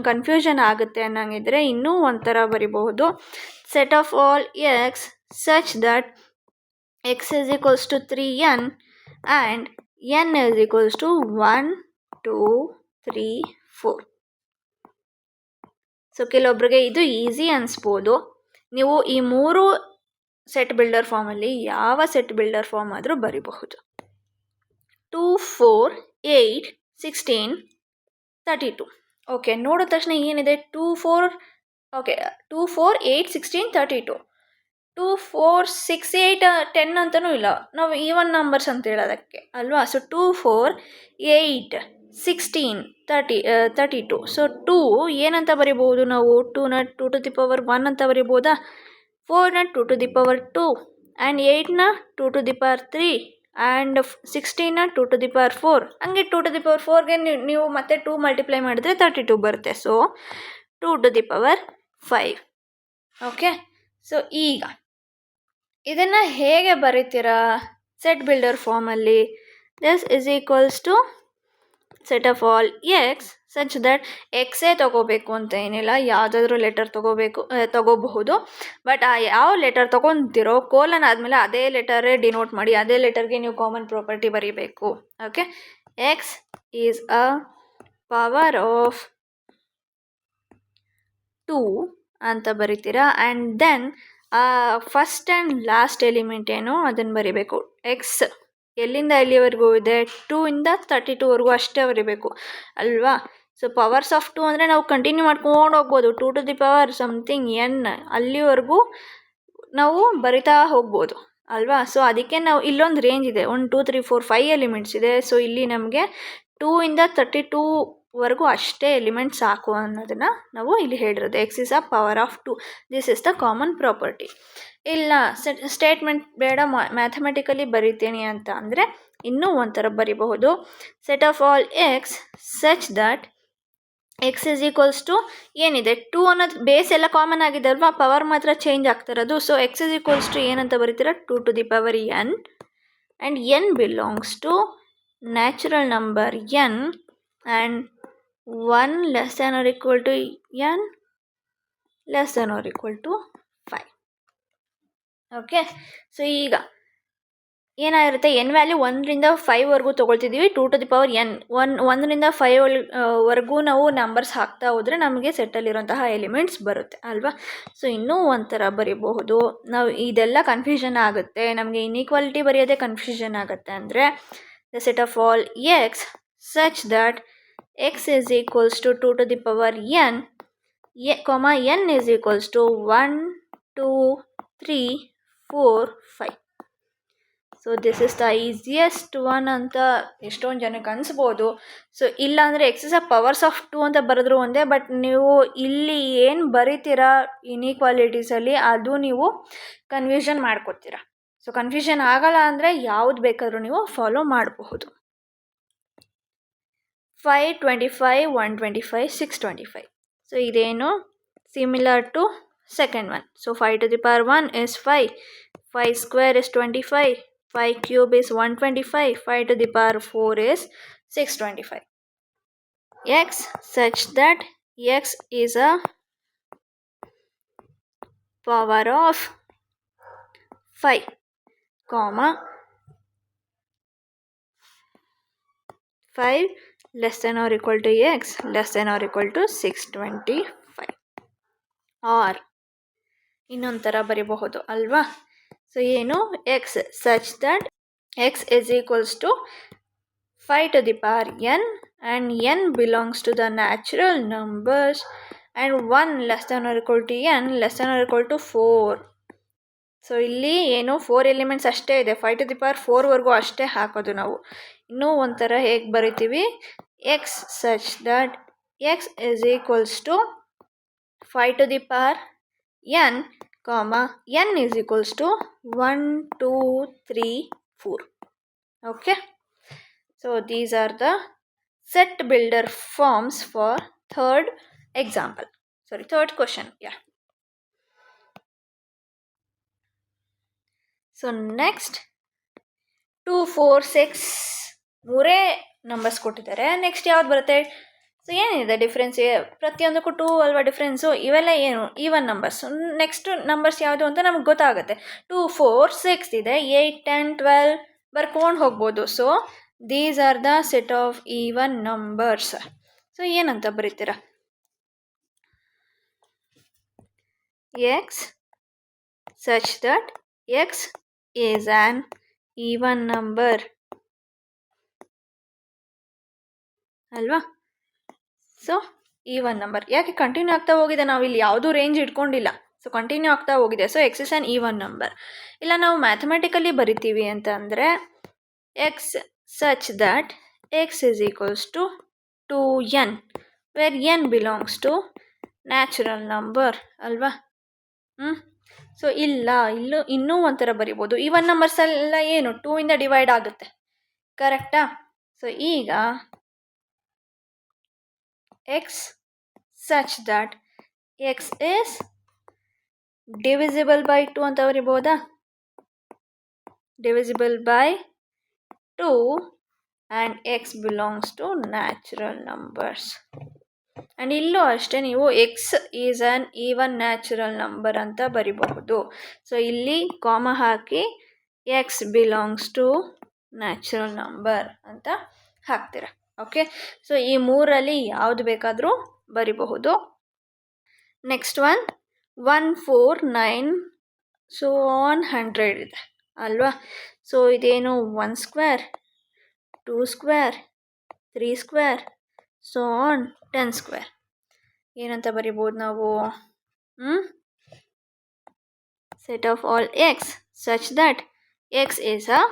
ಕನ್ಫ್ಯೂಷನ್ ಆಗುತ್ತೆ ಅನ್ನಂಗಿದ್ರೆ ಇನ್ನೂ ಒಂಥರ ಬರಿಬಹುದು. Set of all X such that X is equals to 3n and n is equals to 1, 2, 3, 4. So ಕೆಲವೊಬ್ಬರಿಗೆ ಇದು ಈಸಿ ಅನಿಸ್ಬೋದು. ನೀವು ಈ 3 ಸೆಟ್ ಬಿಲ್ಡರ್ ಫಾರ್ಮಲ್ಲಿ ಯಾವ ಸೆಟ್ ಬಿಲ್ಡರ್ ಫಾರ್ಮ್ ಆದರೂ ಬರಿಬಹುದು. 2, 4, 8, 16, 32. ಓಕೆ, ನೋಡಿದ ತಕ್ಷಣ ಏನಿದೆ 2, 4, ಓಕೆ 2, 4, 8, 16, 32. 2, 4, 6, 8, 10 ಅಂತಲೂ ಇಲ್ಲ, ನಾವು ಈವನ್ ನಂಬರ್ಸ್ ಅಂತ ಹೇಳೋದಕ್ಕೆ ಅಲ್ವಾ. ಸೊ 2, 4, 8, 16, 32. ಸೊ 2 ಏನಂತ ಬರಿಬೋದು ನಾವು? 2ನ 2 to the power 1 ಅಂತ ಬರಿಬೋದಾ? 4ನ 2 to the power 2, ಆ್ಯಂಡ್ 8ನ 2 to the power 3, ಆ್ಯಂಡ್ 16ನ 2 to the power 4. ಹಂಗೆ 2 to the power 4ಗೆ ನೀವು ಮತ್ತೆ 2 ಮಲ್ಟಿಪ್ಲೈ ಮಾಡಿದ್ರೆ 32 ಬರುತ್ತೆ. So 2 to the power 5. Okay, so ಈಗ ಇದನ್ನು ಹೇಗೆ ಬರೀತೀರಾ ಸೆಟ್ ಬಿಲ್ಡರ್ ಫಾರ್ಮಲ್ಲಿ? This is equals to set of all X such that ಎಕ್ಸೇ ತೊಗೋಬೇಕು ಅಂತ ಏನಿಲ್ಲ, ಯಾವುದಾದ್ರೂ ಲೆಟರ್ ತೊಗೋಬಹುದು. ಬಟ್ ಆ ಯಾವ ಲೆಟರ್ ತೊಗೊತಿರೋ ಕೋಲನ್ ಆದಮೇಲೆ ಅದೇ ಲೆಟರೇ ಡಿನೋಟ್ ಮಾಡಿ, ಅದೇ ಲೆಟರ್ಗೆ ನೀವು ಕಾಮನ್ ಪ್ರಾಪರ್ಟಿ ಬರೀಬೇಕು. Okay, x is a power of 2 ಅಂತ ಬರಿತೀರಾ. And then first and last element ಏನು ಅದನ್ನು ಬರಿಬೇಕು. ಎಕ್ಸ್ ಎಲ್ಲಿಂದ ಎಲ್ಲಿವರೆಗೂ ಇದೆ? 2 ಇಂದ 32ವರೆಗೂ ಅಷ್ಟೇ ಬರಿಬೇಕು ಅಲ್ವಾ. ಸೊ ಪವರ್ಸ್ ಆಫ್ 2 ಅಂದರೆ ನಾವು ಕಂಟಿನ್ಯೂ ಮಾಡ್ಕೊಂಡು ಹೋಗ್ಬೋದು. 2 to the power something n ಅಲ್ಲಿವರೆಗೂ ನಾವು ಬರಿತಾ ಹೋಗ್ಬೋದು ಅಲ್ವಾ. ಸೊ ಅದಕ್ಕೆ ನಾವು ಇಲ್ಲೊಂದು ರೇಂಜ್ ಇದೆ, 1, 2, 3, 4, 5 ಎಲಿಮೆಂಟ್ಸ್ ಇದೆ. ಸೊ ಇಲ್ಲಿ ನಮಗೆ 2 ಇಂದ 32ವರೆಗೂ ಅಷ್ಟೇ ಎಲಿಮೆಂಟ್ಸ್ ಸಾಕು ಅನ್ನೋದನ್ನು ನಾವು ಇಲ್ಲಿ ಹೇಳಿರೋದು. X is a power of 2. This is the common property. ಇಲ್ಲ ಸ್ಟೇಟ್ಮೆಂಟ್ ಬೇಡ, ಮ್ಯಾಥಮೆಟಿಕಲಿ ಬರಿತೀನಿ ಅಂತ ಅಂದರೆ ಇನ್ನೂ ಒಂಥರ ಬರಿಬಹುದು. Set of all X such that X is equals to ಏನಿದೆ 2 ಅನ್ನೋದು ಬೇಸ್ ಎಲ್ಲ ಕಾಮನ್ ಆಗಿದೆ ಅಲ್ವಾ, ಪವರ್ ಮಾತ್ರ ಚೇಂಜ್ ಆಗ್ತಿರೋದು. So X is equals to ಏನಂತ ಬರೀತೀರ? 2 to the power n, and n belongs to natural number n, and 1 less than or equal to n less than or equal to 5. Okay, so ಈಗ ಏನಾಗಿರುತ್ತೆ? n value 1ರಿಂದ 5ವರೆಗೂ ತೊಗೊಳ್ತಿದ್ದೀವಿ. 2 to the power n 1ರಿಂದ 5ವರೆಗೂ ನಾವು numbers ಹಾಕ್ತಾ ಹೋದರೆ ನಮಗೆ ಸೆಟ್ಟಲ್ಲಿರುವಂತಹ ಎಲಿಮೆಂಟ್ಸ್ ಬರುತ್ತೆ ಅಲ್ವಾ. ಸೊ ಇನ್ನೂ ಒಂಥರ ಬರೀಬಹುದು ನಾವು. ಇದೆಲ್ಲ ಕನ್ಫ್ಯೂಷನ್ ಆಗುತ್ತೆ ನಮಗೆ, ಇನ್ಈಕ್ವಾಲಿಟಿ ಬರೆಯೋದೇ ಕನ್ಫ್ಯೂಷನ್ ಆಗುತ್ತೆ. ಅಂದರೆ the set of all X such that x is equals to 2 to the power n, n is equals to 1, 2, 3, 4, 5. So this is the easiest one ಅಂತ ಎಷ್ಟೊಂದು ಜನಕ್ಕೆ ಅನಿಸ್ಬೋದು. ಸೊ ಇಲ್ಲಾಂದರೆ X is a powers of 2 ಅಂತ ಬರೆದ್ರು ಒಂದೇ, but ನೀವು ಇಲ್ಲಿ ಏನು ಬರಿತೀರಾ ಇನ್ಈಕ್ವಾಲಿಟೀಸಲ್ಲಿ ಅದು ನೀವು ಕನ್ಫ್ಯೂಷನ್ ಮಾಡ್ಕೊತೀರಾ. ಸೊ ಕನ್ಫ್ಯೂಷನ್ ಆಗಲ್ಲ ಅಂದರೆ ಯಾವ್ದು ಬೇಕಾದರೂ ನೀವು ಫಾಲೋ ಮಾಡಬಹುದು. 5, 25, 125, 625. ಸೊ ಇದೇನು similar to second one. So 5 to the power 1 is 5, 5 square is 25, 5 cube is 125, 5 to the power 4 is 625. X such that x is a power of 5, comma 5 less than or equal to x less than or equal to 625. Or ಇನ್ನೊಂದು ಥರ ಬರೀಬಹುದು ಅಲ್ವಾ. So ಏನು? X such that X is equals to 5 to the power n, and n belongs to the natural numbers, and 1 less than or equal to n less than or equal to 4. So ಇಲ್ಲಿ ಏನು 4 elements ಅಷ್ಟೇ ಇದೆ, 5 to the power 4ವರೆಗೂ ಅಷ್ಟೇ ಹಾಕೋದು ನಾವು. ಇನ್ನೂ ಒಂಥರ ಹೇಗೆ ಬರಿತೀವಿ? X such that X is equals to 5 to the power n, comma n is equals to 1, 2, 3, 4. Okay, so these are the set builder forms for third question. Yeah. So next 2, 4, 6 ಮೂರೇ numbers ಕೊಟ್ಟಿದ್ದಾರೆ. Next ಯಾವ್ದು ಬರುತ್ತೆ? So ಏನಿದೆ difference? ಪ್ರತಿಯೊಂದಕ್ಕೂ 2 ಅಲ್ವಾ difference. ಇವೆಲ್ಲ ಏನು? Even numbers. Next numbers ಯಾವುದು ಅಂತ ನಮ್ಗೆ ಗೊತ್ತಾಗುತ್ತೆ. 2, 4, 6 ಇದೆ, 8, 10, 12 ಬರ್ಕೊಂಡು ಹೋಗ್ಬೋದು. So these are the set of even numbers. So ಏನಂತ ಬರೀತೀರಾ? x such that x is an even number ಅಲ್ವಾ. ಸೊ ಈವನ್ ನಂಬರ್ ಯಾಕೆ ಕಂಟಿನ್ಯೂ ಆಗ್ತಾ ಹೋಗಿದೆ, ನಾವು ಇಲ್ಲಿ ಯಾವುದೂ ರೇಂಜ್ ಇಟ್ಕೊಂಡಿಲ್ಲ. ಸೊ ಕಂಟಿನ್ಯೂ ಆಗ್ತಾ ಹೋಗಿದೆ. So X is an even number. ಇಲ್ಲ ನಾವು ಮ್ಯಾಥಮೆಟಿಕಲಿ ಬರಿತೀವಿ ಅಂತ ಅಂದರೆ X such that X is equals to 2n where N belongs to natural number ಅಲ್ವಾ. ಸೊ ಇನ್ನೂ ಒಂಥರ ಬರಿಬೋದು. ಈವನ್ ನಂಬರ್ಸ್ ಎಲ್ಲ ಏನು 2 ಇಂದ ಡಿವೈಡ್ ಆಗುತ್ತೆ, ಕರೆಕ್ಟಾ. ಸೊ ಈಗ x such that x is divisible by 2 ಅಂತ ಬರಿಬೋದಾ. divisible by 2 and x belongs to natural numbers. and ಇಲ್ಲೂ ಅಷ್ಟೇ ನೀವು x is an even natural number ಅಂತ ಬರಿಬಹುದು. ಸೊ ಇಲ್ಲಿ ಕಾಮ ಹಾಕಿ x belongs to natural number ಅಂತ ಹಾಕ್ತೀರ. ಓಕೆ. ಸೊ ಈ ಮೂರಲ್ಲಿ ಯಾವುದು ಬೇಕಾದರೂ ಬರಿಬಹುದು. ನೆಕ್ಸ್ಟ್ 1 4 9 ಸೊ ಆನ್ 100 ಇದೆ ಅಲ್ವಾ. ಸೊ ಇದೇನು 1 square 2 square 3 square so on 10 square ಏನಂತ ಬರಿಬೋದು ನಾವು. Set of all X such that X is a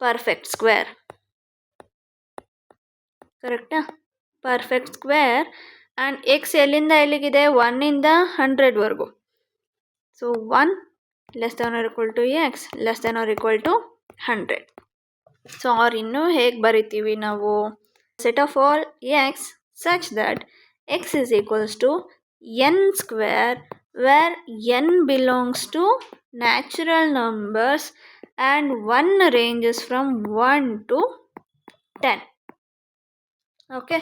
perfect square. ಕರೆಕ್ಟಾ. ಪರ್ಫೆಕ್ಟ್ ಸ್ಕ್ವೇರ್ ಆ್ಯಂಡ್ ಎಕ್ಸ್ ಎಲ್ಲಿಂದ ಎಲ್ಲಿಗಿದೆ 1ಇಂದ 100ವರೆಗೂ. So 1 less than or equal to X less than or equal to 100. So or ಇನ್ನೂ ಹೇಗೆ ಬರಿತೀವಿ ನಾವು. Set of all X such that X is equals to N square where N belongs to natural numbers and 1 ranges from 1 to 10. Okay.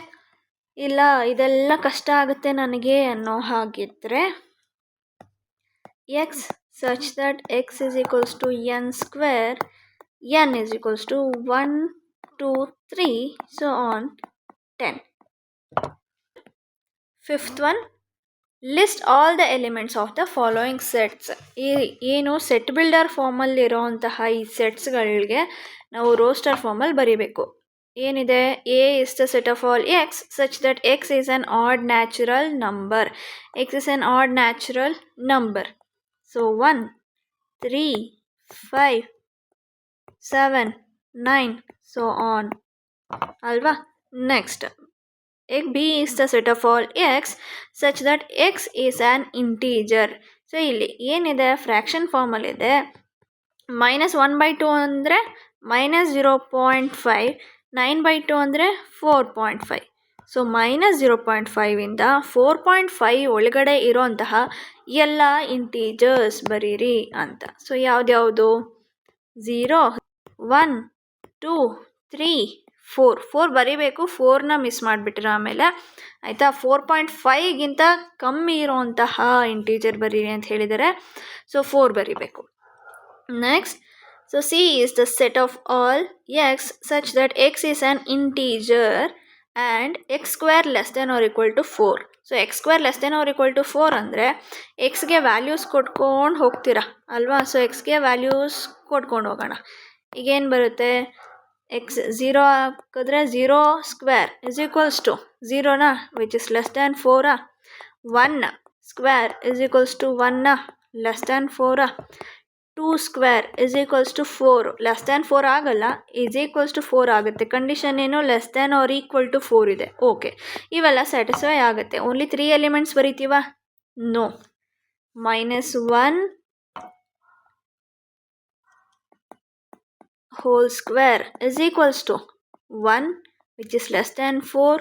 ಇಲ್ಲ ಇದೆಲ್ಲ ಕಷ್ಟ ಆಗುತ್ತೆ ನನಗೆ ಅನ್ನೋ ಹಾಗಿದ್ದರೆ X such that X is equals to N square N is equals to 1 2 3 so on 10. Fifth list all the elements of the following sets. ಏನು set builder ಫಾರ್ಮಲ್ಲಿರೋಂತಹ ಈ ಸೆಟ್ಸ್ಗಳಿಗೆ ನಾವು ರೋಸ್ಟರ್ ಫಾರ್ಮಲ್ಲಿ ಬರೀಬೇಕು. ಏನಿದೆ A is the set of all X such that X is on odd natural number. X is an odd natural number. So 1 3 5 7 9 so on ಅಲ್ವಾ. Next B is the set of all X such that X is an integer. So ಇಲ್ಲಿ ಏನಿದೆ fraction ಫಾರ್ಮಲ್ಲಿದೆ. -1/2 ಅಂದರೆ -0.5 9/2 ಅಂದರೆ 4.5. So -0.5ಇಂದ 4.5 ಒಳಗಡೆ ಇರೋಂತಹ ಎಲ್ಲ integers ಬರೀರಿ ಅಂತ. So ಯಾವ್ದ್ಯಾವುದು 0 1 2 3 4 ಬರೀಬೇಕು. 4ನ ಮಿಸ್ ಮಾಡಿಬಿಟ್ರೆ ಆಮೇಲೆ ಆಯಿತಾ. 4.5ಗಿಂತ ಕಮ್ಮಿ ಇರೋಂತಹ ಇಂಟೀಜರ್ ಬರೀರಿ ಅಂತ ಹೇಳಿದರೆ ಸೊ 4 ಬರೀಬೇಕು. Next so C is the set of all x such that x is an integer and x square less than or equal to 4. So X square less than or equal to 4 ಅಂದರೆ ಎಕ್ಸ್ಗೆ values ಕೊಟ್ಕೊಂಡು ಹೋಗ್ತೀರಾ ಅಲ್ವಾ. So ಎಕ್ಸ್ಗೆ values ಕೊಟ್ಕೊಂಡು ಹೋಗೋಣ. ಈಗೇನು ಬರುತ್ತೆ X 0 ಹಾಕಿದ್ರೆ 0 square is equals to 0ನಾ which is less than 4. 1 square is equals to 1 less than 4. 2 square is equals to 4 less than 4 ಆಗಲ್ಲ, ಈಸ್ ಈಕ್ವಲ್ಸ್ ಟು 4 ಆಗುತ್ತೆ. ಕಂಡೀಷನ್ ಏನು less than or equal to 4 ಇದೆ. ಓಕೆ, ಇವೆಲ್ಲ satisfy ಆಗುತ್ತೆ. Only 3 elements ಬರೀತೀವ? No. -1 whole square is equals to 1 which is less than 4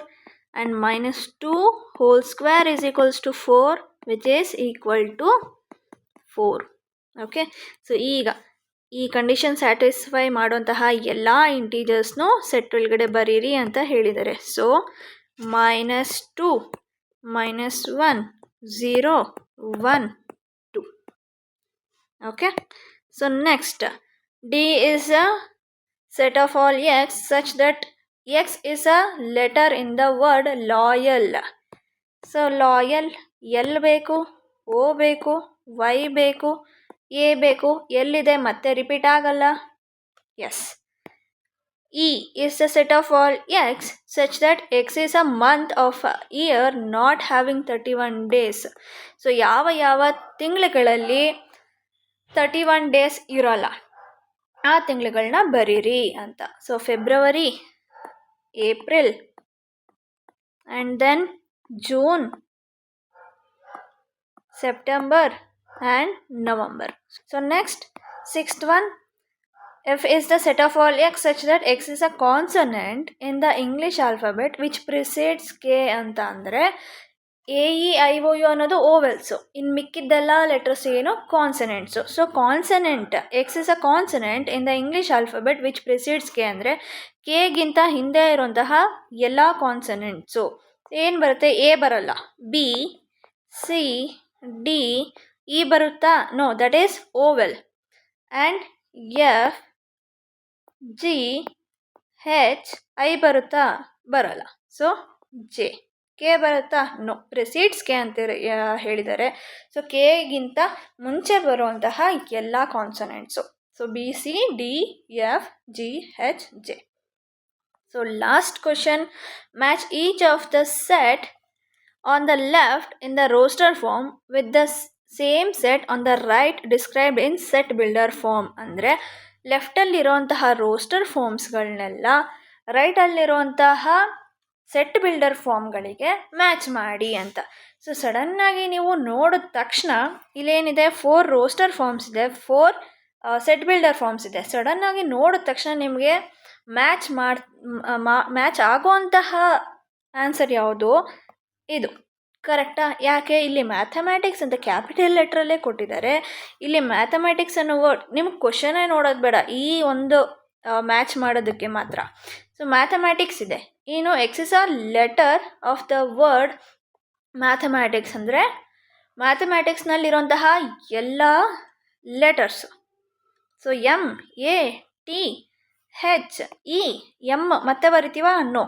and -2 whole square is equals to 4 which is equal to 4. Okay, so ಈಗ ಈ condition satisfy ಮಾಡುವಂತಹ ಎಲ್ಲ ಇಂಟೀಜರ್ಸ್ನು set ಒಳಗಡೆ ಬರೀರಿ ಅಂತ ಹೇಳಿದ್ದಾರೆ. So -2 -1 0 1 2. Okay, so next D is a set of all x such that x is a letter in the word loyal. So loyal L ಬೇಕು, ಓ ಬೇಕು, ವೈ ಬೇಕು, ಎ ಬೇಕು, ಎಲ್ಲಿದೆ ಮತ್ತೆ ರಿಪೀಟ್ ಆಗಲ್ಲ. S. E is the set of all x such that x is a month of a year not having 31 days. ಸೊ ಯಾವ ತಿಂಗಳುಗಳಲ್ಲಿ 31 ಡೇಸ್ ಇರೋಲ್ಲ ಆ ತಿಂಗಳುಗಳನ್ನ ಬರೀರಿ ಅಂತ. So February, April, and then June, September and November. So next 6th one, F is the set of all x such that x is a consonant in the English alphabet which precedes K ಅಂತ ಅಂದರೆ A E I O U ಅನ್ನೋದು vowels, ಇನ್ನು ಮಿಕ್ಕಿದ್ದೆಲ್ಲ letters ಏನು consonants. So consonant x is a consonant in the English alphabet which precedes K ಅಂದರೆ ಕೆಗಿಂತ ಹಿಂದೆ ಇರುವಂತಹ ಎಲ್ಲ ಕಾನ್ಸನೆಂಟ್ಸು ಏನು ಬರುತ್ತೆ? ಎ ಬರಲ್ಲ, ಬಿ, ಸಿ, ಡಿ, ಇ ಬರುತ್ತಾ? No, that is vowel. And F, G, H, I ಬರುತ್ತಾ? ಬರಲ್ಲ. So J. ಕೆ ಬರುತ್ತಾ? ನೋ, ಪ್ರೆಸಿಡ್ಸ್ ಕೆ ಅಂತ ಹೇಳಿದ್ದಾರೆ. ಸೊ ಕೆಗಿಂತ ಮುಂಚೆ ಬರುವಂತಹ ಎಲ್ಲ consonants. So B, C, D, F, G, H, J. So last question, match each of the set on the left in the roster form with the same set on the right described in set builder form. ಅಂದರೆ ಲೆಫ್ಟಲ್ಲಿರುವಂತಹ roster ಫಾರ್ಮ್ಸ್ಗಳನ್ನೆಲ್ಲ ರೈಟಲ್ಲಿರುವಂತಹ set builder ಫಾರ್ಮ್ಗಳಿಗೆ match ಮಾಡಿ ಅಂತ. So ಸಡನ್ನಾಗಿ ನೀವು ನೋಡಿದ ತಕ್ಷಣ ಇಲ್ಲೇನಿದೆ, 4 roster forms ಇದೆ, 4 set builder forms ಇದೆ. ಸಡನ್ನಾಗಿ ನೋಡಿದ ತಕ್ಷಣ ನಿಮಗೆ ಮ್ಯಾಚ್ ಆಗುವಂತಹ ಆನ್ಸರ್ ಯಾವುದು? ಇದು ಕರೆಕ್ಟಾ? ಯಾಕೆ? ಇಲ್ಲಿ ಮ್ಯಾಥಮ್ಯಾಟಿಕ್ಸ್ ಅಂತ ಕ್ಯಾಪಿಟಲ್ ಲೆಟ್ರಲ್ಲೇ ಕೊಟ್ಟಿದ್ದಾರೆ. ಇಲ್ಲಿ ಮ್ಯಾಥಮ್ಯಾಟಿಕ್ಸ್ ಅನ್ನೋ ವರ್ಡ್ ನಿಮ್ಗೆ ಕ್ವಶನೇ ನೋಡೋದು ಬೇಡ, ಈ ಒಂದು ಮ್ಯಾಚ್ ಮಾಡೋದಕ್ಕೆ ಮಾತ್ರ. ಸೊ ಮ್ಯಾಥಮ್ಯಾಟಿಕ್ಸ್ ಇದೆ. ಏನು? X is a letter of the word mathematics. ಅಂದರೆ ಮ್ಯಾಥಮ್ಯಾಟಿಕ್ಸ್ನಲ್ಲಿರುವಂತಹ ಎಲ್ಲ letters. So M, A, T, H, E, M ಮತ್ತೆ ಬರಿತೀವ? ನೋ.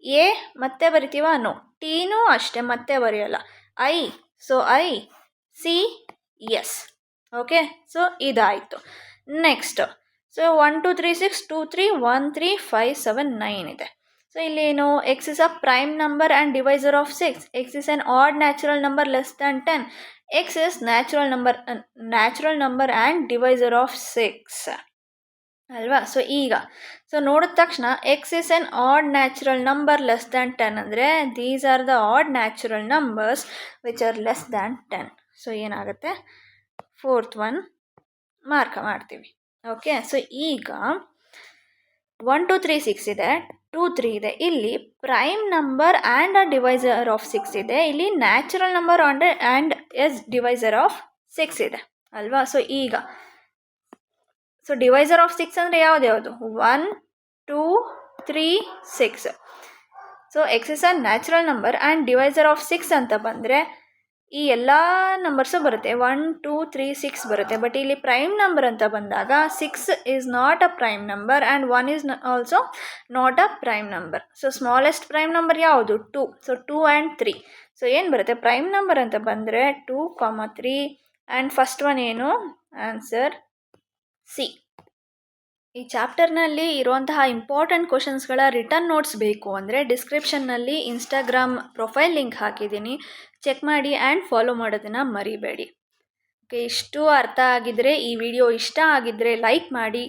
ಎ ಮತ್ತೆ ಬರಿತೀವ? ನೋ. ಟೀನೂ ಅಷ್ಟೇ ಮತ್ತೆ ಬರೆಯಲ್ಲ. I, so I, C, S. Okay, so ಇದಾಯಿತು. ನೆಕ್ಸ್ಟ್, ಸೊ 1 2 3 6 2 3 1 3 5 7 9 ಇದೆ. ಸೊ ಇಲ್ಲೇನು? X is a prime number and divisor of 6. X is an odd natural number less than 10. X is natural number and divisor of 6 ಅಲ್ವಾ? So ಈಗ ನೋಡಿದ ತಕ್ಷಣ X is an odd natural number less than 10 ಅಂದರೆ these are the odd natural numbers which are less than 10. So ಏನಾಗುತ್ತೆ? 4th one mark ಮಾಡ್ತೀವಿ. Okay, so ಈಗ 1 2 3 6 ಇದೆ, 2 3 ಇದೆ. ಇಲ್ಲಿ prime number and a divisor of 6 ಇದೆ. ಇಲ್ಲಿ natural number and is divisor of 6 ಇದೆ ಅಲ್ವಾ? ಸೊ ಈಗ ಡಿವೈಸರ್ ಆಫ್ 6 ಅಂದರೆ ಯಾವುದು? 1 2 3 6. So X is a natural number and divisor of 6 ಅಂತ ಬಂದರೆ ಈ ಎಲ್ಲ ನಂಬರ್ಸು ಬರುತ್ತೆ. 1 2 3 6 ಬರುತ್ತೆ. ಬಟ್ ಇಲ್ಲಿ ಪ್ರೈಮ್ ನಂಬರ್ ಅಂತ ಬಂದಾಗ 6 is not a prime number and 1 is also not a prime number. So smallest prime number ಯಾವುದು? 2. So 2 and 3. ಸೊ ಏನು ಬರುತ್ತೆ? ಪ್ರೈಮ್ ನಂಬರ್ ಅಂತ ಬಂದರೆ 2, 3 ಆ್ಯಂಡ್ ಫಸ್ಟ್ ಒನ್ ಏನು? Answer C. ಈ ಚಾಪ್ಟರ್ನಲ್ಲಿ ಇರುವಂತಹ ಇಂಪಾರ್ಟೆಂಟ್ ಕ್ವಶನ್ಸ್ಗಳ ರಿಟರ್ನ್ ನೋಟ್ಸ್ ಬೇಕು ಅಂದರೆ ಡಿಸ್ಕ್ರಿಪ್ಷನ್ನಲ್ಲಿ ಇನ್ಸ್ಟಾಗ್ರಾಮ್ ಪ್ರೊಫೈಲ್ ಲಿಂಕ್ ಹಾಕಿದ್ದೀನಿ, ಚೆಕ್ ಮಾಡಿ ಆ್ಯಂಡ್ ಫಾಲೋ ಮಾಡೋದನ್ನು ಮರಿಬೇಡಿ. ಓಕೆ, ಇಷ್ಟು ಅರ್ಥ ಆಗಿದ್ದರೆ, ಈ ವಿಡಿಯೋ ಇಷ್ಟ ಆಗಿದ್ದರೆ ಲೈಕ್ ಮಾಡಿ.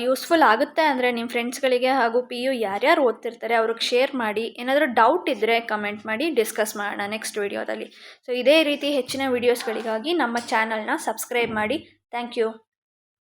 ಯೂಸ್ಫುಲ್ ಆಗುತ್ತೆ ಅಂದರೆ ನಿಮ್ಮ ಫ್ರೆಂಡ್ಸ್ಗಳಿಗೆ ಹಾಗೂ PU ಯಾರ್ಯಾರು ಓದ್ತಿರ್ತಾರೆ ಅವ್ರಿಗೆ ಶೇರ್ ಮಾಡಿ. ಏನಾದರೂ ಡೌಟ್ ಇದ್ದರೆ ಕಮೆಂಟ್ ಮಾಡಿ, ಡಿಸ್ಕಸ್ ಮಾಡೋಣ ನೆಕ್ಸ್ಟ್ ವಿಡಿಯೋದಲ್ಲಿ. ಸೊ ಇದೇ ರೀತಿ ಹೆಚ್ಚಿನ ವಿಡಿಯೋಸ್ಗಳಿಗಾಗಿ ನಮ್ಮ ಚಾನಲ್ನ ಸಬ್ಸ್ಕ್ರೈಬ್ ಮಾಡಿ. Thank you.